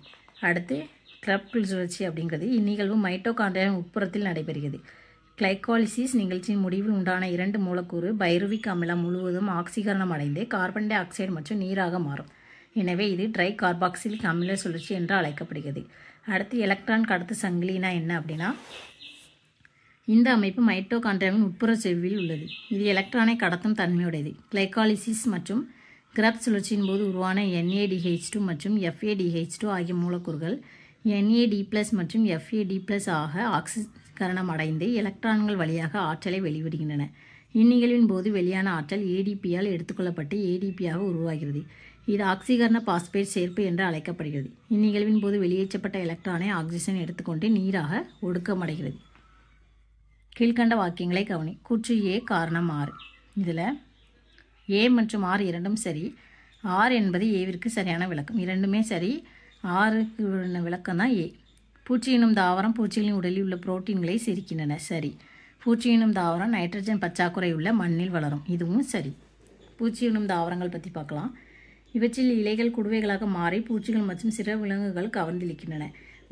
அடுத்து கிரப்ட் சுழற்சி அப்படிங்கிறது இந்நிகழ்வு மைட்டோகாண்ட்ரியாவின் உட்புறத்தில் நடைபெறுகிறது. கிளைகாலிசிஸ் நிகழ்ச்சியின் முடிவில் உண்டான 2 மூலக்கூறு பைருவிக் அமிலம் முழுவதும் ஆக்சிகரணம் அடைந்து கார்பன் டை ஆக்சைடு மற்றும் நீராக மாறும். எனவே இது ட்ரை கார்பாக்சிலிக் அமில சுழற்சி என்று அழைக்கப்படுகிறது. அடுத்து எலக்ட்ரான் கடத்து சங்கிலினா என்ன அப்படின்னா இந்த அமைப்பு மைட்டோகாண்ட்ரியாவின் உட்புற செவ்வில் உள்ளது. இது எலக்ட்ரானை கடத்தும் தன்மையுடையது. கிளைகாலிசிஸ் மற்றும் கிரப்ட் சுழற்சியின் போது உருவான NADH2 மற்றும் FADH2 ஆகிய மூலக்கூறுகள் NAD+ மற்றும் FAD+ ஆக ஆக்சிகரணம் அடைந்து எலக்ட்ரான்கள் வழியாக ஆற்றலை வெளிவிடுகின்றன. இந்நிகழ்வின் போது வெளியான ஆற்றல் ADP-ஆல் எடுத்துக்கொள்ளப்பட்டு ADP-ஆக உருவாகிறது. இது ஆக்சிகரண பாஸ்பேட் சேர்ப்பு என்று அழைக்கப்படுகிறது. இந்நிகழ்வின் போது வெளியேற்றப்பட்ட எலக்ட்ரானை ஆக்சிஜன் எடுத்துக்கொண்டு நீராக ஒடுக்கமடைகிறது. கீழ்கண்ட வாக்கியங்களை கவனி. கூற்று A காரணம் R. இதில் A மற்றும் R இரண்டும் சரி. R என்பது Aவிற்கு சரியான விளக்கம். இரண்டுமே சரி. Rக்கு விளக்கம் தான் A. பூச்சி எனும் தாவரம் பூச்சிகளின் உடலில் உள்ள புரோட்டீன்களை செரிக்கின்றன. சரி. பூச்சி எனும் தாவரம் நைட்ரஜன் பற்றாக்குறை உள்ள மண்ணில் வளரும். இதுவும் சரி. பூச்சி எனும் தாவரங்கள் பற்றி பார்க்கலாம். இவற்றில் இலைகள் குடுவைகளாக மாறி பூச்சிகள் மற்றும் சிறு விலங்குகள் கவர்ந்திழுக்கின்றன.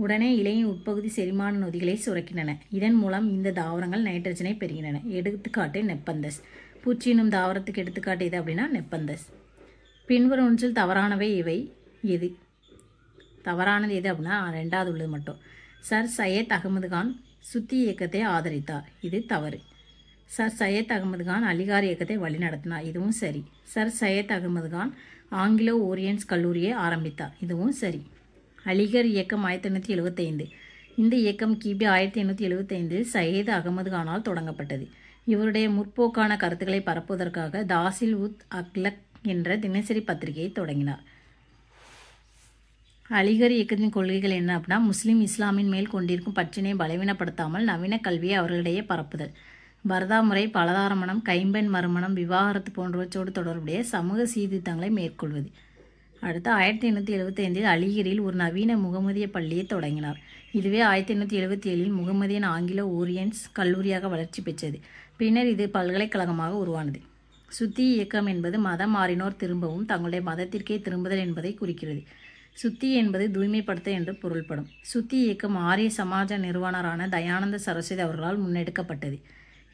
உடனே இலையின் உட்பகுதி செரிமான நொதிகளை சுரக்கின்றன. இதன் மூலம் இந்த தாவரங்கள் நைட்ரஜனை பெறுகின்றன. எடுத்துக்காட்டு நெப்பந்தஸ். பூச்சி எனும் தாவரத்துக்கு எடுத்துக்காட்டு எது அப்படின்னா நெப்பந்தஸ். பின்வரும் ஒன்றில் தவறானவை இவை எது? தவறானது எது அப்படின்னா ரெண்டாவது உள்ளது மட்டும். சர் சையத் அகமது கான் சுத்தி இயக்கத்தை ஆதரித்தார். இது தவறு. சர் சையத் அகமது கான் அலிகார் இயக்கத்தை வழிநடத்தினார். இதுவும் சரி. Sir Syed Ahmad Khan Anglo Oriental கல்லூரியை ஆரம்பித்தார். இதுவும் சரி. அலிகர் இயக்கம் 1875. இந்த இயக்கம் கிபி 1875 சையத் அகமது கானால் தொடங்கப்பட்டது. இவருடைய முற்போக்கான கருத்துக்களை பரப்புவதற்காக தாசில் உத் அக்லக் என்ற தினசரி பத்திரிகையை தொடங்கினார். அலிகர் இயக்கத்தின் கொள்கைகள் என்ன அப்படின்னா முஸ்லீம் இஸ்லாமின் மேல் கொண்டிருக்கும் பற்றினை பலவீனப்படுத்தாமல் நவீன கல்வியை அவர்களிடையே பரப்புதல், பர்தா முறை, பலதார மனம், கைம்பெண் மறுமணம், விவாகரத்து போன்றவற்றோடு தொடர்புடைய சமூக சீர்திருத்தங்களை மேற்கொள்வது. அடுத்து 1875 அலிகரில் ஒரு நவீன முகமதிய பள்ளியை தொடங்கினார். இதுவே 1877 முகமதியன் ஆங்கிலோ ஓரியன்ஸ் கல்லூரியாக வளர்ச்சி பெற்றது. பின்னர் இது பல்கலைக்கழகமாக உருவானது. சுத்தி இயக்கம் என்பது மதம் மாறினோர் திரும்பவும் தங்களுடைய மதத்திற்கே திரும்புதல் என்பதை குறிக்கிறது. சுத்தி என்பது தூய்மைப்படுத்தல் என்று பொருள்படும். சுத்தி இயக்கம் ஆரிய சமாஜ நிறுவனரான தயானந்த சரஸ்வதி அவர்களால் முன்னெடுக்கப்பட்டது.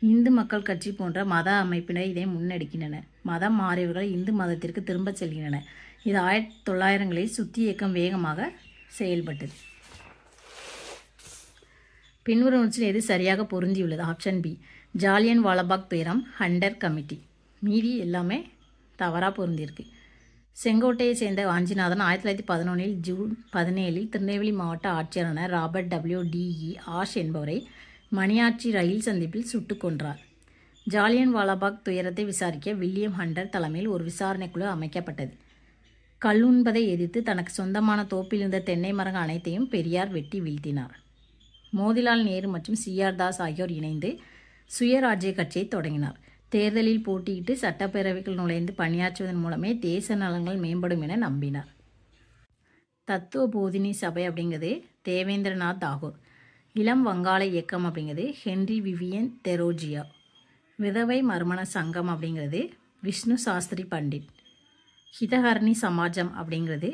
இந்து மக்கள் கட்சி போன்ற மத அமைப்பினர் இதை முன்னெடுக்கின்றன. மதம் மாறியவர்கள் இந்து மதத்திற்கு திரும்ப செல்கின்றனர். இது 1900களில் சுத்தி இயக்கம் வேகமாக செயல்பட்டது. பின்வருவற்றில் எது சரியாக பொருந்தியுள்ளது? Option B. ஜாலியன் வாலாபாக் துயரம், ஹண்டர் கமிட்டி. மீதி எல்லாமே தவறாக பொருந்தியிருக்கு. செங்கோட்டையை சேர்ந்த வாஞ்சிநாதன் 1911 ஜூன் 17 திருநெல்வேலி மாவட்ட ஆட்சியரான ராபர்ட் WDE ஆஷ் என்பவரை மணியாச்சி ரயில் சந்திப்பில் சுட்டுக் கொன்றார். ஜாலியன் வாலாபாக் துயரத்தை விசாரிக்க வில்லியம் ஹண்டர் தலைமையில் ஒரு விசாரணைக்குழு அமைக்கப்பட்டது. கல்லுண்பதை எதிர்த்து தனக்கு சொந்தமான தோப்பில் இருந்த தென்னை மரங்கள் அனைத்தையும் பெரியார் வெட்டி வீழ்த்தினார். மோதிலால் நேரு மற்றும் CR தாஸ் ஆகியோர் இணைந்து சுயராஜ்ய கட்சியை தொடங்கினார். தேர்தலில் போட்டியிட்டு சட்டப்பேரவைக்குள் நுழைந்து பணியாற்றுவதன் மூலமே தேச நலன்கள் மேம்படும் என நம்பினார். தத்துவ போதினி சபை அப்படிங்கிறது தேவேந்திரநாத் தாகூர். இளம் வங்காள இயக்கம் அப்படிங்கிறது ஹென்றி விவியன் தெரோஜியா. விதவை மறுமண சங்கம் அப்படிங்கிறது விஷ்ணு சாஸ்திரி பண்டிட். ஹிதஹரணி சமாஜம் அப்படிங்கிறது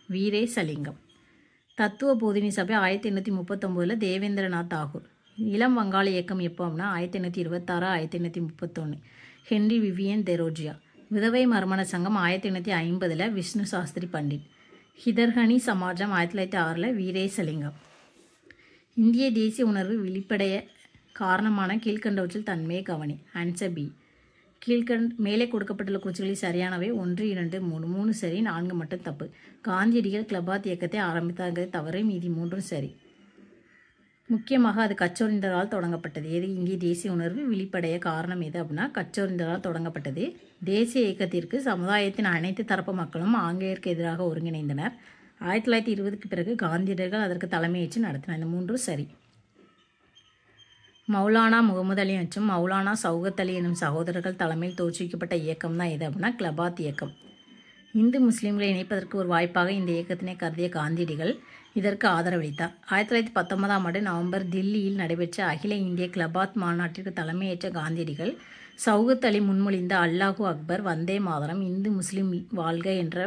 வீரே சலிங்கம். தத்துவ போதினி சபை 1839 தேவேந்திரநாத் தாகூர். இளம் வங்காள இயக்கம் எப்போ அப்படின்னா 1826 1831 ஹென்றி விவியன் தெரோஜியா. விதவை மறுமண சங்கம் 1850 விஷ்ணு சாஸ்திரி பண்டிட். ஹிதர்ஹனி சமாஜம் 1906 வீரே சலிங்கம். இந்திய தேசிய உணர்வு வெளிப்படைய காரணமான கீழ்கண்டவற்றில் தன்மையை கவனி. Answer B. மேலே கொடுக்கப்பட்டுள்ள குறிப்புகளில் சரியானவை 1 2 3 3 சரி, 4 மட்டும் தப்பு. காந்தியடிகள் கிளபாத் இயக்கத்தை ஆரம்பித்தாங்க தவறு, மீதி 3 சரி. முக்கியமாக அது கச்சோரிந்தரால் தொடங்கப்பட்டது. எது இந்திய தேசிய உணர்வு வெளிப்படைய காரணம் எது அப்படின்னா கச்சோரிந்தரால் தொடங்கப்பட்டது. தேசிய இயக்கத்திற்கு சமுதாயத்தின் அனைத்து தரப்பு மக்களும் ஆங்கிலேயருக்கு எதிராக ஒருங்கிணைந்தனர். 1920க்கு பிறகு காந்தியடிகள் அதற்கு தலைமையேற்று நடத்தினர். இந்த 3 சரி. மௌலானா முகமது அலி மற்றும் மௌலானா சௌகத் அலி எனும் சகோதரர்கள் தலைமையில் தோற்றுவிக்கப்பட்ட இயக்கம் தான் எது அப்படின்னா கிளபாத் இயக்கம். இந்து முஸ்லீம்களை இணைப்பதற்கு ஒரு வாய்ப்பாக இந்த இயக்கத்தினை கருதிய காந்தியடிகள் இதற்கு ஆதரவளித்தார். 1919ஆம் ஆண்டு நவம்பர் தில்லியில் நடைபெற்ற அகில இந்திய கிளபாத் மாநாட்டிற்கு தலைமையேற்ற காந்தியடிகள் சௌகத் அலி முன்மொழிந்த அல்லாஹூ அக்பர், வந்தே மாதரம், இந்து முஸ்லீம் வாழ்க என்ற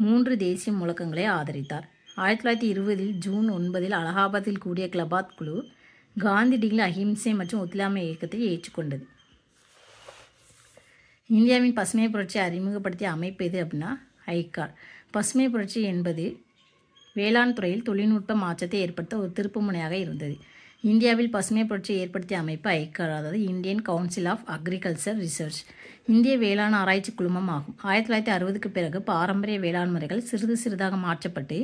3 தேசிய முழக்கங்களை ஆதரித்தார். 1920 ஜூன் 9 அலகாபாத்தில் கூடிய கிளபாத் குழு காந்தியடிகளின் அஹிம்சை மற்றும் ஒத்துழையாமை இயக்கத்தை ஏற்றுக்கொண்டது. இந்தியாவின் பசுமை புரட்சியை அறிமுகப்படுத்திய அமைப்பு எது அப்படின்னா ஐகார். பசுமை புரட்சி என்பது வேளாண் துறையில் தொழில்நுட்ப மாற்றத்தை ஏற்படுத்த ஒரு திருப்புமுனையாக இருந்தது. இந்தியாவில் பசுமை புரட்சியை ஏற்படுத்திய அமைப்பு ஐகார், அதாவது Indian council of agriculture research, இந்திய வேளாண் ஆராய்ச்சி குழுமம் ஆகும். 1960க்கு பிறகு பாரம்பரிய வேளாண் முறைகள் சிறிது சிறிதாக மாற்றப்பட்டு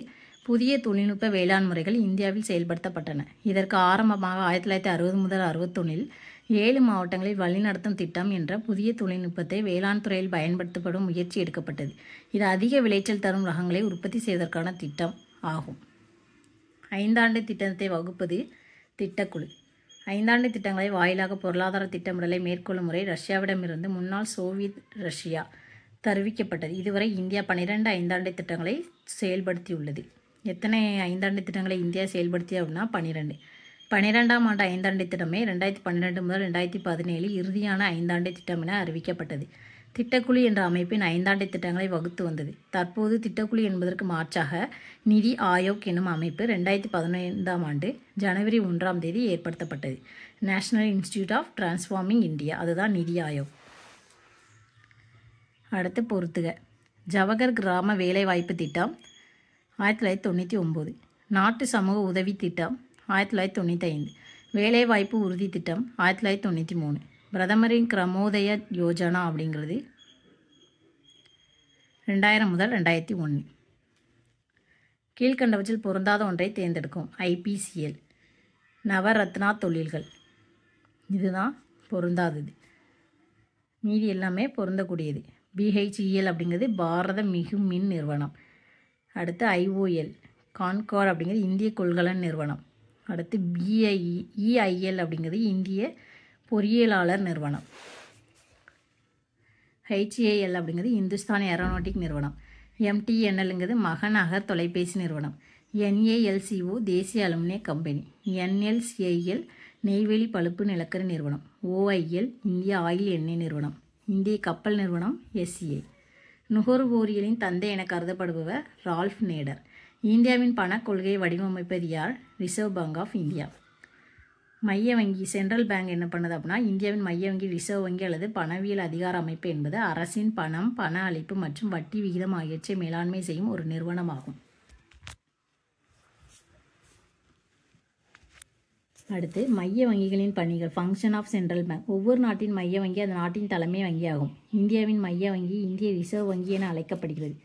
புதிய தொழில்நுட்ப வேளாண் முறைகள் இந்தியாவில் செயல்படுத்தப்பட்டன. இதற்கு ஆரம்பமாக 1960 முதல் 61 7 மாவட்டங்களில் வழிநடத்தும் திட்டம் என்ற புதிய தொழில்நுட்பத்தை வேளாண் துறையில் பயன்படுத்தப்படும் முயற்சி எடுக்கப்பட்டது. இது அதிக விளைச்சல் தரும் ரகங்களை உற்பத்தி செய்வதற்கான திட்டம் ஆகும். 5 ஆண்டு திட்டத்தை வகுப்பது திட்டக்குழு. 5 ஆண்டு திட்டங்களை வாயிலாக பொருளாதார திட்டமிடலை மேற்கொள்ளும் முறை ரஷ்யாவிடமிருந்து முன்னாள் சோவியத் ரஷ்யா தருவிக்கப்பட்டது. இதுவரை இந்தியா 12 5 ஆண்டு திட்டங்களை செயல்படுத்தியுள்ளது. எத்தனை ஐந்தாண்டு திட்டங்களை இந்தியா செயல்படுத்திய அப்படின்னா 12. 12ஆம் ஆண்டு ஐந்தாண்டு திட்டமே 2012 முதல் 2017 இறுதியான ஐந்தாண்டு திட்டம் என அறிவிக்கப்பட்டது. திட்டக்குழு என்ற அமைப்பின் ஐந்தாண்டு திட்டங்களை வகுத்து வந்தது. தற்போது திட்டக்குழு என்பதற்கு மாற்றாக நிதி ஆயோக் என்னும் அமைப்பு 2015ஆம் ஆண்டு ஜனவரி 1ஆம் தேதி ஏற்படுத்தப்பட்டது. National institute of transforming India, அதுதான் நிதி ஆயோக். அடுத்து பொறுத்துக. ஜவஹர் கிராம வேலைவாய்ப்பு திட்டம் 1999, நாட்டு சமூக உதவி திட்டம் 1995, வேலைவாய்ப்பு உறுதி திட்டம் 1993, பிரதமரின் கிரமோதய யோஜனா அப்படிங்கிறது 2000 முதல் 2001. கீழ்கண்டவற்றில் பொருந்தாத ஒன்றை தேர்ந்தெடுக்கும். IPCL, நவரத்னா தொழில்கள், இதுதான் பொருந்தாதது. மீதி எல்லாமே பொருந்தக்கூடியது. BHEL அப்படிங்கிறது பாரத மிகு மின் நிறுவனம். அடுத்து IOL, கான்கார் அப்படிங்கிறது இந்திய கொள்கலன் நிறுவனம். அடுத்து EIL அப்படிங்கிறது இந்திய பொறியியலாளர் நிறுவனம். HAL அப்படிங்கிறது இந்துஸ்தான் ஏரோநாட்டிக் நிறுவனம். MTNLங்கிறது மகநகர் தொலைபேசி நிறுவனம். NALCO தேசிய அலுமினிய கம்பெனி. NLCIL நெய்வேலி பழுப்பு நிலக்கரி நிறுவனம். OIL இந்திய ஆயில் எண்ணெய் நிறுவனம். இந்திய கப்பல் நிறுவனம் SCI. நுகர்வோரியலின் தந்தை என கருதப்படுபவர் ரால்ஃப் நேடர். இந்தியாவின் பணக் கொள்கையை வடிவமைப்பது யார்? Reserve bank of India. மைய வங்கி, சென்ட்ரல் பேங்க் என்ன பண்ணுது அப்படின்னா, இந்தியாவின் மைய வங்கி, ரிசர்வ் வங்கி அல்லது பணவியல் அதிகார அமைப்பு என்பது அரசின் பணம், பண அளிப்பு மற்றும் வட்டி விகிதம் ஆகியவற்றை மேலாண்மை செய்யும் ஒரு நிறுவனமாகும். அடுத்து மைய வங்கிகளின் பணிகள். Function of central bank. ஒவ்வொரு நாட்டின் மைய வங்கி அந்த நாட்டின் தலைமை வங்கியாகும். இந்தியாவின் மைய வங்கி இந்திய ரிசர்வ் வங்கி என அழைக்கப்படுகிறது.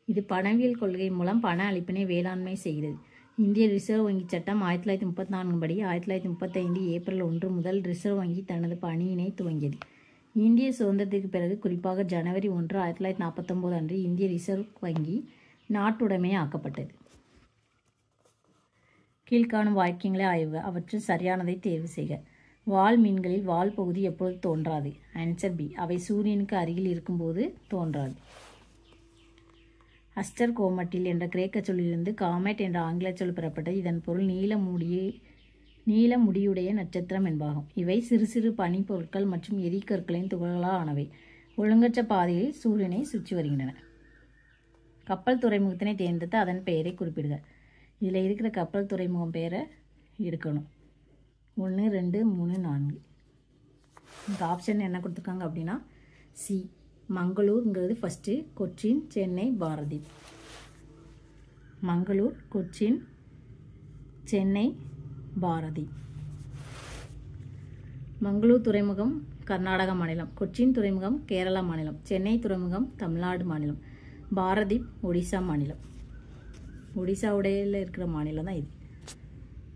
இது பணவியல் கொள்கை மூலம் பண அளிப்பினை வேளாண்மை செய்கிறது. இந்திய ரிசர்வ் வங்கி சட்டம் 1934 படி 1935 ஏப்ரல் 1 முதல் ரிசர்வ் வங்கி தனது பணியினை துவங்கியது. இந்திய சுதந்திரத்திற்கு பிறகு, குறிப்பாக ஜனவரி 1, 1949 அன்று இந்திய ரிசர்வ் வங்கி நாட்டுடைமையை ஆக்கப்பட்டது. கீழ்காணும் வாக்கியங்களை ஆய்வு, அவற்றில் சரியானதை தேர்வு செய்க. வால் மீன்களில் வால் பகுதி எப்பொழுது தோன்றாது? ஆன்சர் B, அவை சூரியனுக்கு அருகில் இருக்கும்போது தோன்றாது. அஸ்டர் கோமட்டில் என்ற கிரேக்க சொல்லிலிருந்து காமெட் என்ற ஆங்கில சொல் பெறப்பட்டது. இதன் பொருள் நீல முடியுடைய நட்சத்திரம் என்பாகும். இவை சிறு சிறு பனிப்பொருட்கள் மற்றும் எரிக்கற்களின் துகள்களால் ஆனவை. ஒழுங்கற்ற பாதையில் சூரியனை சுற்றி வருகின்றன. கப்பல் துறைமுகத்தினை தேர்ந்தெடுத்து அதன் பெயரை குறிப்பிடுக. இதில் இருக்கிற கப்பல் துறைமுகம் பெயரை எடுக்கணும். 1, 2, 3, 4. இந்த ஆப்ஷன் என்ன கொடுத்துருக்காங்க அப்படின்னா C, மங்களூர்ங்கிறது ஃபஸ்ட்டு, கொச்சின், சென்னை, பாரதீப். மங்களூர், கொச்சின், சென்னை, பாரதீப். மங்களூர் துறைமுகம் கர்நாடக மாநிலம், கொச்சின் துறைமுகம் கேரளா மாநிலம், சென்னை துறைமுகம் தமிழ்நாடு மாநிலம், பாரதீப் ஒடிசா மாநிலம். ஒடிசாவுடையில் இருக்கிற மாநிலம் தான் இது.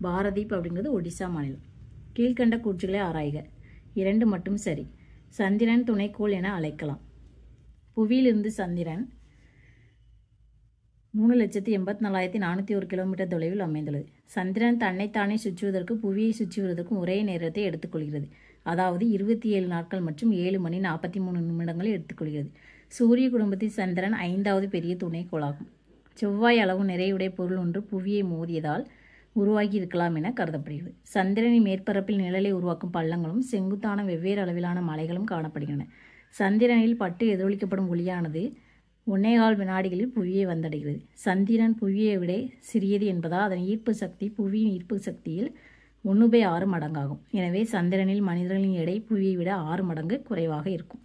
பாரதீப் அப்படிங்கிறது ஒடிசா மாநிலம். கீழ்கண்ட கூற்றுகளை ஆராய்க. 2 மட்டும் சரி. சந்திரன் துணைக்கோள் என அழைக்கலாம். புவியிலிருந்து சந்திரன் 3,84,401 கிலோமீட்டர் தொலைவில் அமைந்துள்ளது. சந்திரன் தன்னைத்தானே சுற்றுவதற்கு புவியை சுற்றி வருவதற்கும் ஒரே நேரத்தை எடுத்துக்கொள்கிறது. அதாவது 27 நாட்கள் மற்றும் 7 மணி 43 நிமிடங்களை எடுத்துக்கொள்கிறது. சூரிய குடும்பத்தில் சந்திரன் 5வது பெரிய துணைக்கோளாகும். செவ்வாய் அளவு நிறையுடைய பொருள் ஒன்று புவியை மோதியதால் உருவாகி இருக்கலாம் என கருதப்படுகிறது. சந்திரனின் மேற்பரப்பில் நிழலை உருவாக்கும் பள்ளங்களும் செங்குத்தான வெவ்வேறு அளவிலான மலைகளும் காணப்படுகின்றன. சந்திரனில் பட்டு எதிரொலிக்கப்படும் ஒளியானது 1.25 வினாடிகளில் புவியை வந்தடைகிறது. சந்திரன் புவியை விட சிறியது என்பதால் அதன் ஈர்ப்பு சக்தி புவியின் ஈர்ப்பு சக்தியில் 1/6 மடங்காகும். எனவே சந்திரனில் மனிதர்களின் எடை புவியை விட 6 மடங்கு குறைவாக இருக்கும்.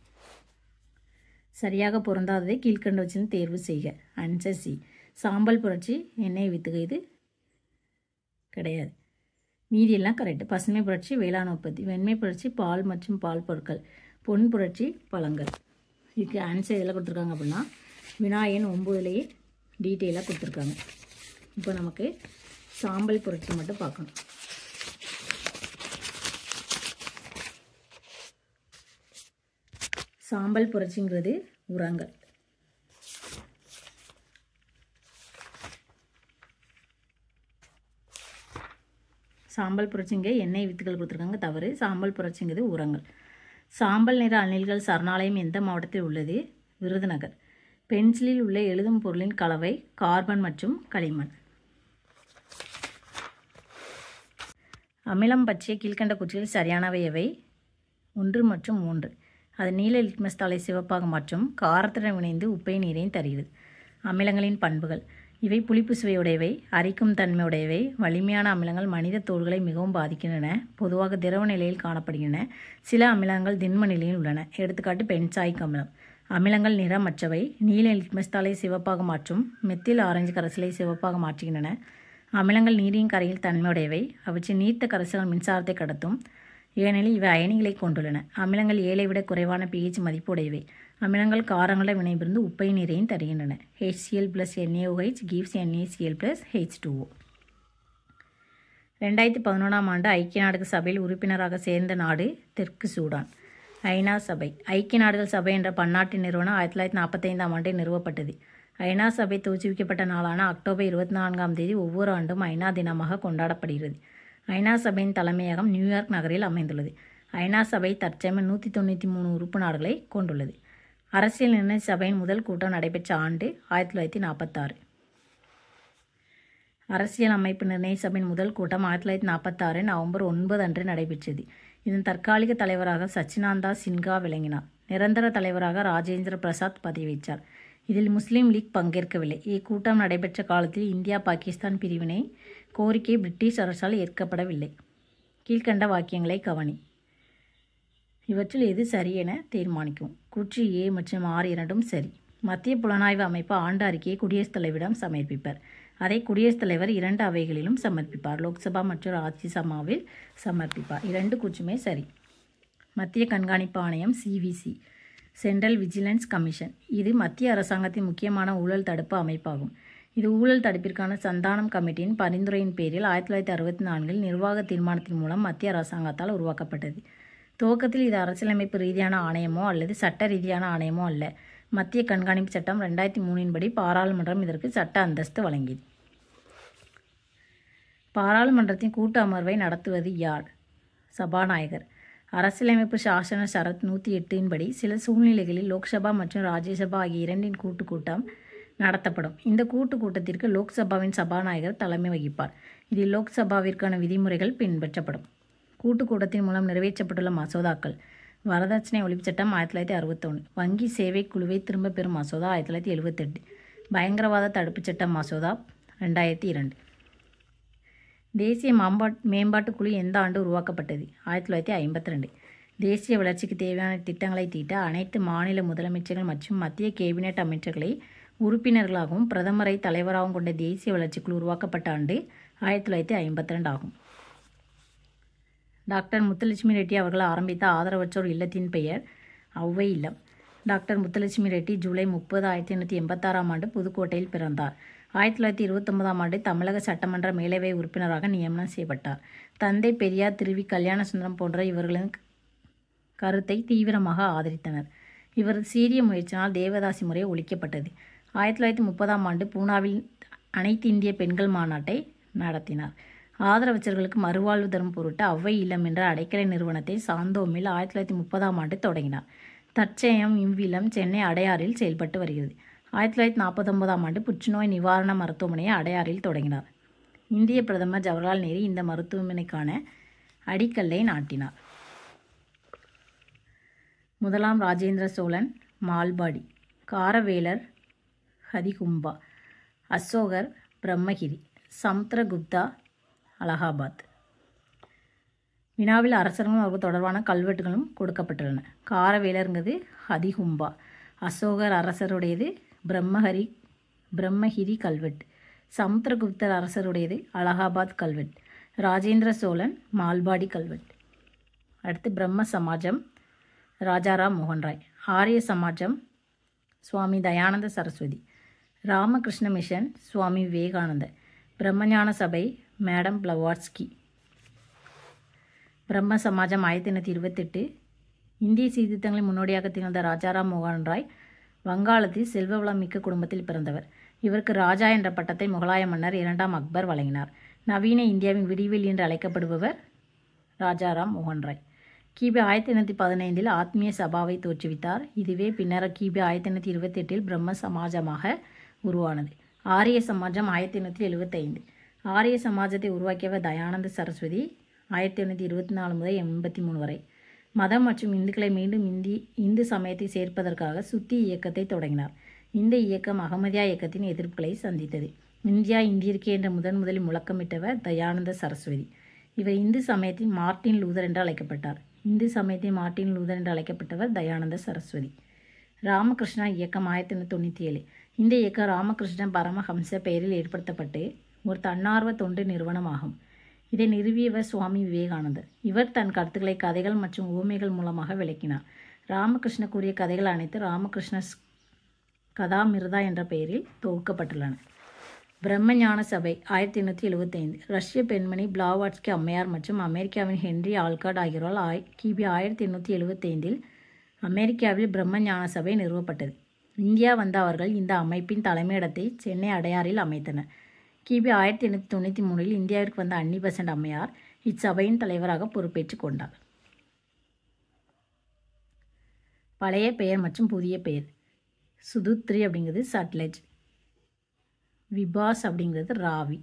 சரியாக பொருந்தாததை கீழ்கண்டவற்றில் தேர்வு செய்க. ஆன்சர் C, சாம்பல் புரட்சி எண்ணெய் வித்துக, இது கிடையாது. மீதியெல்லாம் கரெக்ட். பசுமை புரட்சி வேளாண் உற்பத்தி, வெண்மை புரட்சி பால் மற்றும் பால் பொருட்கள், பொன் புரட்சி பழங்கள். இதுக்கு ஆன்சர் எதில் கொடுத்துருக்காங்க அப்படின்னா வினா எண் 9லேயே டீட்டெயிலாக கொடுத்துருக்காங்க. இப்போ நமக்கு சாம்பல் புரட்சி மட்டும் பார்க்கணும். சாம்பல் புரட்சிங்கிறது உரங்கள். சாம்பல் புரட்சிங்க எண்ணெய் வித்துக்கள் கொடுத்துருக்காங்க, தவறு. சாம்பல் புரட்சிங்கிறது உரங்கள். சாம்பல் நிற அணில்கள் சரணாலயம் எந்த மாவட்டத்தில் உள்ளது? விருதுநகர். பென்சிலில் உள்ள எழுதும் பொருளின் கலவை கார்பன் மற்றும் களிமண். அமிலம் பற்றிய கீழ்கண்ட கூற்றுகள் சரியானவை எவை? 1 மற்றும் 3. அது நீல லிட்மஸ் தாளை சிவப்பாக மாற்றும். காரத்துடன் இணைந்து உப்பை நீரையும் தருகிறது. அமிலங்களின் பண்புகள் இவை புளிப்பு சுவையுடையவை, அரிக்கும் தன்மையுடையவை. வலிமையான அமிலங்கள் மனித தோல்களை மிகவும் பாதிக்கின்றன. பொதுவாக திரவ நிலையில் காணப்படுகின்றன. சில அமிலங்கள் திண்ம நிலையில் உள்ளன. எடுத்துக்காட்டு பென்சாயிக் அமிலம். அமிலங்கள் நிறமற்றவை. நீல லிட்மஸ் தாளை சிவப்பாக மாற்றும். மெத்தில் ஆரஞ்சு கரைசலை சிவப்பாக மாற்றுகின்றன. அமிலங்கள் நீரின் கரையில் தன்மையுடையவை. அவற்றின் நீர்த்த கரைசல்கள் மின்சாரத்தை கடத்தும், ஏனெனில் இவை அயனிகளை கொண்டுள்ளன. அமிலங்கள் 7ஐ விட குறைவான pH மதிப்பு உடையவை. அமிலங்கள் காரங்களுடன் வினைபுரிந்து உப்பை நீரையும் தருகின்றன. HCl + NaOH gives NaCl + H2O. 2011ஆம் ஆண்டு ஐக்கிய நாடுகள் சபையில் உறுப்பினராக சேர்ந்த நாடு தெற்கு சூடான். ஐநா சபை. ஐக்கிய நாடுகள் சபை என்ற பன்னாட்டு நிறுவனம் 1945ஆம் ஆண்டில் நிறுவப்பட்டது. ஐநா சபை தோற்றுவிக்கப்பட்ட நாளான அக்டோபர் 24ஆம் தேதி ஒவ்வொரு ஆண்டும் ஐநா தினமாக கொண்டாடப்படுகிறது. ஐநா சபையின் தலைமையகம் நியூயார்க் நகரில் அமைந்துள்ளது. ஐநா சபை தற்சமயம் 193 உறுப்பு நாடுகளை கொண்டுள்ளது. அரசியல் நிர்ணய சபையின் முதல் கூட்டம் நடைபெற்ற ஆண்டு 1946. அரசியல் அமைப்பு நிர்ணய சபையின் முதல் கூட்டம் 1946 நவம்பர் 9 அன்று நடைபெற்றது. இதன் தற்காலிக தலைவராக சச்சிதானந்த சின்ஹா விளங்கினார். நிரந்தர தலைவராக ராஜேந்திர பிரசாத் பதவியேற்றார். இதில் முஸ்லீம் லீக் பங்கேற்கவில்லை. இக்கூட்டம் நடைபெற்ற காலத்தில் இந்தியா பாகிஸ்தான் பிரிவினை கோரிக்கை பிரிட்டிஷ் அரசால் ஏற்கப்படவில்லை. கீழ்கண்ட வாக்கியங்களை கவனி. இவற்றில் எது சரி என தீர்மானிக்கும். கூற்று A மற்றும் R இரண்டும் சரி. மத்திய புலனாய்வு அமைப்பு ஆண்டு அறிக்கையை குடியரசுத் தலைவரிடம் சமர்ப்பிப்பர். அதை குடியரசுத் தலைவர் 2 அவைகளிலும் சமர்ப்பிப்பார். லோக்சபா மற்றும் ராஜ்யசபாவில் சமர்ப்பிப்பார். 2 கூற்றுமே சரி. மத்திய கண்காணிப்பு ஆணையம் CVC சென்ட்ரல் விஜிலன்ஸ் கமிஷன். இது மத்திய அரசாங்கத்தின் முக்கியமான ஊழல் தடுப்பு அமைப்பாகும். இது ஊழல் தடுப்பிற்கான சந்தானம் கமிட்டியின் பரிந்துரையின் பேரில் 1964இல் நிர்வாக தீர்மானத்தின் மூலம் மத்திய அரசாங்கத்தால் உருவாக்கப்பட்டது. துவக்கத்தில் இது அரசியலமைப்பு ரீதியான ஆணையமோ அல்லது சட்ட ரீதியான ஆணையமோ அல்ல. மத்திய கண்காணிப்பு சட்டம் 2003 படி பாராளுமன்றம் இதற்கு சட்ட அந்தஸ்து வழங்கியது. பாராளுமன்றத்தின் கூட்டு அமர்வை நடத்துவது யார்? சபாநாயகர். அரசியலமைப்பு சாசன ஷரத் 108 படி சில சூழ்நிலைகளில் லோக்சபா மற்றும் ராஜ்யசபா ஆகிய இரண்டின் கூட்டம் நடத்தப்படும். இந்த கூட்டத்திற்கு லோக்சபாவின் சபாநாயகர் தலைமை வகிப்பார். இதில் லோக்சபாவிற்கான விதிமுறைகள் பின்பற்றப்படும். கூட்டத்தின் மூலம் நிறைவேற்றப்பட்டுள்ள மசோதாக்கள்: வரதட்சணை ஒழிப்பு சட்டம் 1961, வங்கி சேவை குழுவை திரும்பப் பெறும் மசோதா 1978, பயங்கரவாத தடுப்புச் சட்டம் மசோதா 2002. தேசிய மேம்பாட்டுக் குழு எந்த ஆண்டு உருவாக்கப்பட்டது? 1952. தேசிய வளர்ச்சிக்கு தேவையான திட்டங்களை தீட்ட அனைத்து மாநில முதலமைச்சர்கள் மற்றும் மத்திய கேபினெட் அமைச்சர்களை உறுப்பினர்களாகவும் பிரதமரை தலைவராகவும் கொண்ட தேசிய வளர்ச்சிக் குழு உருவாக்கப்பட்ட ஆண்டு 1952 ஆகும். டாக்டர் முத்துலட்சுமி ரெட்டி அவர்கள் ஆரம்பித்த ஆதரவற்றோர் இல்லத்தின் பெயர் ஔவை இல்லம். டாக்டர் முத்துலட்சுமி ரெட்டி ஜூலை 30, 1886ஆம் ஆண்டு புதுக்கோட்டையில் பிறந்தார். 1929ஆம் ஆண்டு தமிழக சட்டமன்ற மேலவை உறுப்பினராக நியமனம் செய்யப்பட்டார். தந்தை பெரியார், திருவி கல்யாணசுந்தரம் போன்ற இவர்களின் கருத்தை தீவிரமாக ஆதரித்தனர். இவரது சீரிய முயற்சியினால் தேவதாசி முறை ஒழிக்கப்பட்டது. 1930ஆம் ஆண்டு பூனாவில் அனைத்து இந்திய பெண்கள் மாநாட்டை நடத்தினார். ஆதரவற்றவர்களுக்கு மறுவாழ்வு தரும் பொருட்டு ஔவை இல்லம் என்ற அடைக்கலை நிறுவனத்தை சாந்தோமில் 1930ஆம் ஆண்டு தொடங்கினார். தற்சமயம் இவ்வில்லம் சென்னை அடையாறில் செயல்பட்டு வருகிறது. 1949ஆம் ஆண்டு புற்றுநோய் நிவாரண மருத்துவமனையை அடையாறில் தொடங்கினார். இந்திய பிரதமர் ஜவஹர்லால் நேரு இந்த மருத்துவமனைக்கான அடிக்கல்லை நாட்டினார். முதலாம் ராஜேந்திர சோழன் மால்பாடி, காரவேலர் ஹதிகும்பா, அசோகர் பிரம்மகிரி, சமுத்திரகுப்தா அலகாபாத். வினாவில் அரசர்களும் அவர்கள் தொடர்பான கல்வெட்டுகளும் கொடுக்கப்பட்டுள்ளன. காரவேலருங்கிறது ஹதிகும்பா, அசோகர் அரசருடையது பிரம்மகிரி கல்வெட்டு, சமுத்திரகுப்தர் அரசருடையது அலகாபாத் கல்வெட்டு, ராஜேந்திர சோழன் மால்பாடி கல்வெட்டு. அடுத்து பிரம்ம சமாஜம் ராஜாராம் மோகன் ராய், ஆரிய சமாஜம் சுவாமி தயானந்த சரஸ்வதி, ராமகிருஷ்ண மிஷன் சுவாமி விவேகானந்தர், பிரம்மஞான சபை மேடம் பிளவாட்ஸ்கி. பிரம்ம சமாஜம் 1928. இந்திய சீர்திருத்தங்களின் முன்னோடியாக திகழ்ந்த ராஜாராம் மோகன் ராய் வங்காளத்தில் செல்வ வளம் மிக்க குடும்பத்தில் பிறந்தவர். இவருக்கு ராஜா என்ற பட்டத்தை முகலாய மன்னர் 2ஆம் அக்பர் வழங்கினார். நவீன இந்தியாவின் விடிவெளி என்று அழைக்கப்படுபவர் ராஜாராம் மோகன் ராய். கிபி 1815 ஆத்மீய சபாவை தோற்றுவித்தார். இதுவே பின்னர் கிபி 1828 பிரம்ம சமாஜமாக உருவானது. ஆரிய சமாஜம் 1875. ஆரிய சமாஜத்தை உருவாக்கியவர் தயானந்த சரஸ்வதி. 1824 முதல் 83 வரை. மதம் மற்றும் இந்துக்களை மீண்டும் இந்து சமயத்தை சேர்ப்பதற்காக சுத்தி இயக்கத்தை தொடங்கினார். இந்த இயக்கம் அகமதியா இயக்கத்தின் எதிர்ப்புகளை சந்தித்தது. இந்தியா இந்தியர்க்கே என்ற முதலில் முழக்கமிட்டவர் தயானந்த சரஸ்வதி. இவர் இந்து சமயத்தின் மார்ட்டின் லூதர் என்று அழைக்கப்பட்டார். இந்து சமயத்தின் மார்ட்டின் லூதர் என்று அழைக்கப்பட்டவர் தயானந்த சரஸ்வதி. ராமகிருஷ்ணா இயக்கம் 1897. இந்த இயக்கம் ராமகிருஷ்ண பரமஹம்ச பெயரில் ஏற்படுத்தப்பட்டு ஒரு தன்னார்வ தொண்டு நிறுவனமாகும். இதை நிறுவியவர் சுவாமி விவேகானந்தர். இவர் தன் கருத்துக்களை கதைகள் மற்றும் உவமைகள் மூலமாக விளக்கினார். ராமகிருஷ்ண கூறிய கதைகள் அனைத்து ராமகிருஷ்ண கதாமிர்தா என்ற பெயரில் தொகுக்கப்பட்டுள்ளன. பிரம்மஞான சபை 1875. ரஷ்ய பெண்மணி பிளாவாட்ஸ்கி அம்மையார் மற்றும் அமெரிக்காவின் ஹென்றி ஆல்காட் ஆகியோரால் கிபி 1875 அமெரிக்காவில் பிரம்மஞான சபை நிறுவப்பட்டது. இந்தியா வந்த அவர்கள் இந்த அமைப்பின் தலைமையிடத்தை சென்னை அடையாறில் அமைத்தனர். கிபி 1893 இந்தியாவிற்கு வந்த அன்னி பெசன்ட் அம்மையார் இச்சபையின் தலைவராக பொறுப்பேற்றுக் கொண்டார். பழைய பெயர் மற்றும் புதிய பெயர். சுதுத்ரி அப்படிங்கிறது சட்லஜ், விபாஸ் அப்படிங்கிறது ராவி,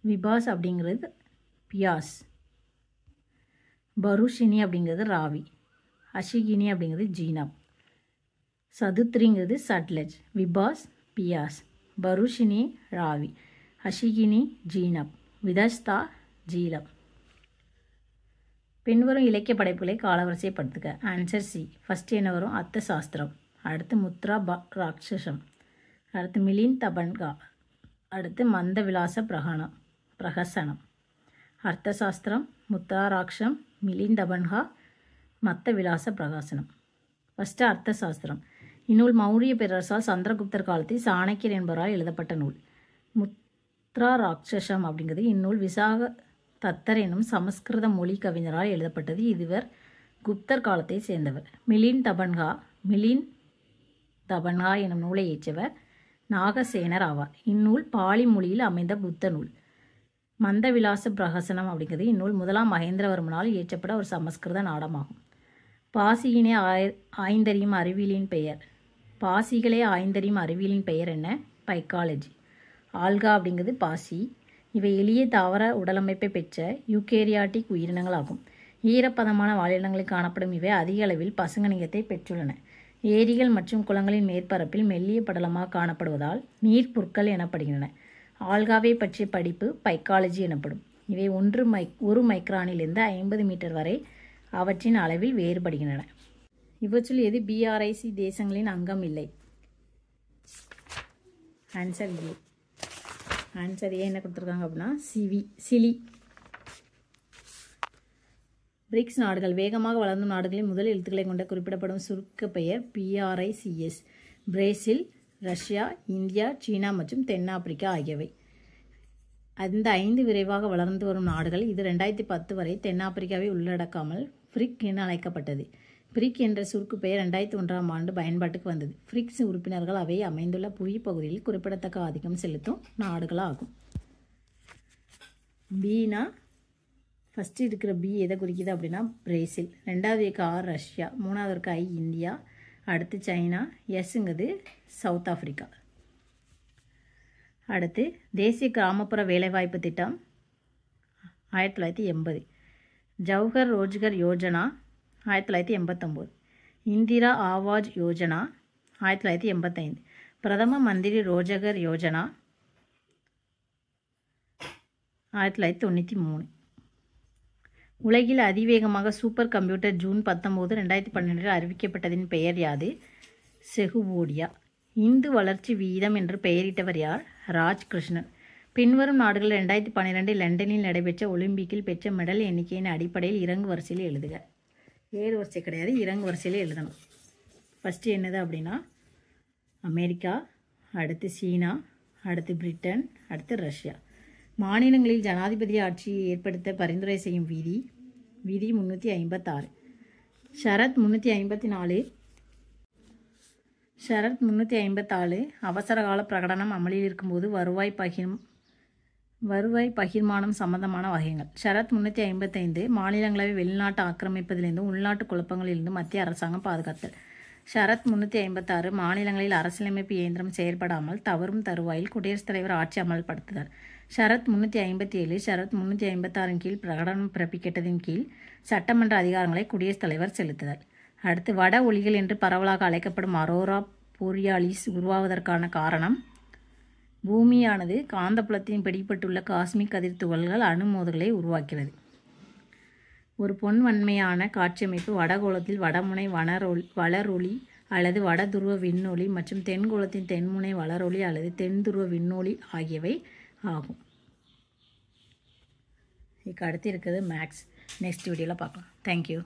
விபாஸ் அப்படிங்கிறது பியாஸ், பருஷினி அப்படிங்கிறது ராவி, அஷிகினி அப்படிங்கிறது ஜீனாப். சதுத்ரிங்கிறது சட்லஜ், விபாஸ் பியாஸ், பருஷினி ராவி, அஷிகினி ஜீனப், விதஸ்தா ஜீலம். பின்வரும் இலக்கிய படைப்புகளை காலவரிசைப்படுத்துக. Answer C. ஃபஸ்ட்டு என்ன வரும்? அர்த்த சாஸ்திரம். அடுத்து முத்ரா ராட்சசம். அடுத்து மிலின் தபன்கா. அடுத்து மந்த விலாச பிரகசனம். அர்த்த சாஸ்திரம், முத்ரா ராட்சம், மிலின் தபன்கா, மத்த விலாச பிரகாசனம். ஃபஸ்ட்டு அர்த்த சாஸ்திரம். இந்நூல் மௌரிய பேரரசால் சந்திரகுப்தர் காலத்தில் சாணக்கியர் என்பவரால் எழுதப்பட்ட நூல். முத்ரா ராட்சசம் அப்படிங்கிறது இந்நூல் விசாக தத்தர் என்னும் சமஸ்கிருத மொழி கவிஞரால் எழுதப்பட்டது. இதுவர் குப்தர் காலத்தை சேர்ந்தவர். மிலின் தபன்கா எனும் நூலை இயற்றியவர் நாகசேனர் ஆவார். இந்நூல் பாலி மொழியில் அமைந்த புத்த நூல். மந்த விலாச பிரகசனம் அப்படிங்கிறது இந்நூல் 1ஆம் மகேந்திரவர்மனால் இயற்றப்பட்ட ஒரு சமஸ்கிருத நாடகமாகும். பாசியினை ஆய்ந்தறியும் அறிவியலின் பெயர். பாசிகளே ஆய்ந்தறியும் அறிவியலின் பெயர் என்ன? பைக்காலஜி. ஆல்கா அப்படிங்கிறது பாசி. இவை எளிய தாவர உடலமைப்பை பெற்ற யூகேரியாட்டிக் உயிரினங்கள் ஆகும். ஈரப்பதமான வாழிடங்களில் காணப்படும் இவை அதிக அளவில் பசுங்கணிகத்தை பெற்றுள்ளன. ஏரிகள் மற்றும் குளங்களின் மேற்பரப்பில் மெல்லிய படலமாக காணப்படுவதால் நீர்ப்புற்கள் எனப்படுகின்றன. ஆல்காவை பற்றிய படிப்பு பைக்காலஜி எனப்படும். இவை 1 மைக்ரானிலிருந்து 50 மீட்டர் வரை அவற்றின் அளவில் வேறுபடுகின்றன. இவற்றுள் எது BRIC தேசங்களின் அங்கம் இல்லை? Answer A. ஆன்சர் ஏ என்ன கொடுத்துருக்காங்க அப்படின்னா சிலி. பிரிக்ஸ் நாடுகள் வேகமாக வளர்ந்தும் நாடுகளின் முதல் எழுத்துக்களை கொண்ட குறிப்பிடப்படும் சுருக்க பெயர் BRICS. பிரேசில், ரஷ்யா, இந்தியா, சீனா மற்றும் தென்னாப்பிரிக்கா ஆகியவை. அந்த 5 விரைவாக வளர்ந்து வரும் நாடுகள். இது 2010 வரை தென்னாப்பிரிக்காவை உள்ளடக்காமல் பிரிக் என அழைக்கப்பட்டது. பிரிக் என்ற சுருக்கு பெயர் 2001ஆம் ஆண்டு பயன்பாட்டுக்கு வந்தது. பிரிக்ஸ் உறுப்பினர்கள் அவை அமைந்துள்ள புவி பகுதியில் குறிப்பிடத்தக்க ஆதிக்கம் செலுத்தும் நாடுகளாகும். பீனா ஃபஸ்ட்டு இருக்கிற பி எதை குறிக்குது அப்படின்னா பிரேசில். 2வது R ரஷ்யா. 3வது I இந்தியா. அடுத்து சைனா. எஸ்ங்கிறது சவுத் ஆஃப்ரிக்கா. அடுத்து தேசிய கிராமப்புற வேலைவாய்ப்பு திட்டம் 1980. ஜவஹர் ரோஜ்கர் யோஜனா 1989. இந்திரா ஆவாஸ் யோஜனா 1985. பிரதம மந்திரி ரோஜகர் யோஜனா 1993. உலகில் அதிவேகமாக சூப்பர் கம்ப்யூட்டர் ஜூன் 19, 2012 அறிவிக்கப்பட்டதின் பெயர் யாது? செகுவோடியா. இந்து வளர்ச்சி வீதம் என்று பெயரிட்டவர் யார்? ராஜ்கிருஷ்ணன். பின்வரும் நாடுகள் 2012 லண்டனில் நடைபெற்ற ஒலிம்பிக்கில் பெற்ற மெடல் எண்ணிக்கையின் அடிப்படையில் இறங்கு வரிசையில் எழுதுக. ஏறு வரிசை கிடையாது, இறங்கு வரிசையில் எழுதணும். ஃபஸ்ட்டு என்னது அப்படின்னா அமெரிக்கா, அடுத்து சீனா, அடுத்து பிரிட்டன், அடுத்து ரஷ்யா. மாநிலங்களில் ஜனாதிபதி ஆட்சியை ஏற்படுத்த பரிந்துரை செய்யும் விதி 356. ஷரத் 354 அவசரகால பிரகடனம் அமலில் இருக்கும்போது வருவாய் பகிர்மானம் சம்பந்தமான வகைகள். ஷரத் 355 மாநிலங்களவை வெளிநாட்டு ஆக்கிரமிப்பதிலிருந்தும் உள்நாட்டு குழப்பங்களிலிருந்து மத்திய அரசாங்கம் பாதுகாத்தல். ஷரத் 356 மாநிலங்களில் அரசியலமைப்பு இயந்திரம் செயற்படாமல் தவறும் தருவாயில் குடியரசுத் தலைவர் ஆட்சி அமல்படுத்துதல். ஷரத் 357 ஷரத் 356 கீழ் பிரகடனம் பிறப்பிக்கப்பட்டதின் கீழ் சட்டமன்ற அதிகாரங்களை குடியரசுத் தலைவர் செலுத்துதல். அடுத்து வட ஒளிகள் என்று பரவலாக அழைக்கப்படும் அரோரா போரியாலிஸ் உருவாவதற்கான காரணம் பூமியானது காந்தப்புலத்தின் பிடிபட்டுள்ள காஸ்மிக் கதிர் துகள்கள் அணுமோதல்களை உருவாக்கிறது. ஒரு பொன்வன்மையான காட்சியமைப்பு வடகோளத்தில் வடமுனை வளரொளி அல்லது வட துருவ விண்ணொளி மற்றும் தென்கோளத்தின் தென்முனை வளரொளி அல்லது தென் துருவ விண்ணொளி ஆகியவை ஆகும். இதுக்கு அடுத்து இருக்கிறது மேக்ஸ். நெக்ஸ்ட் வீடியோவில் பார்க்கலாம். தேங்க்யூ.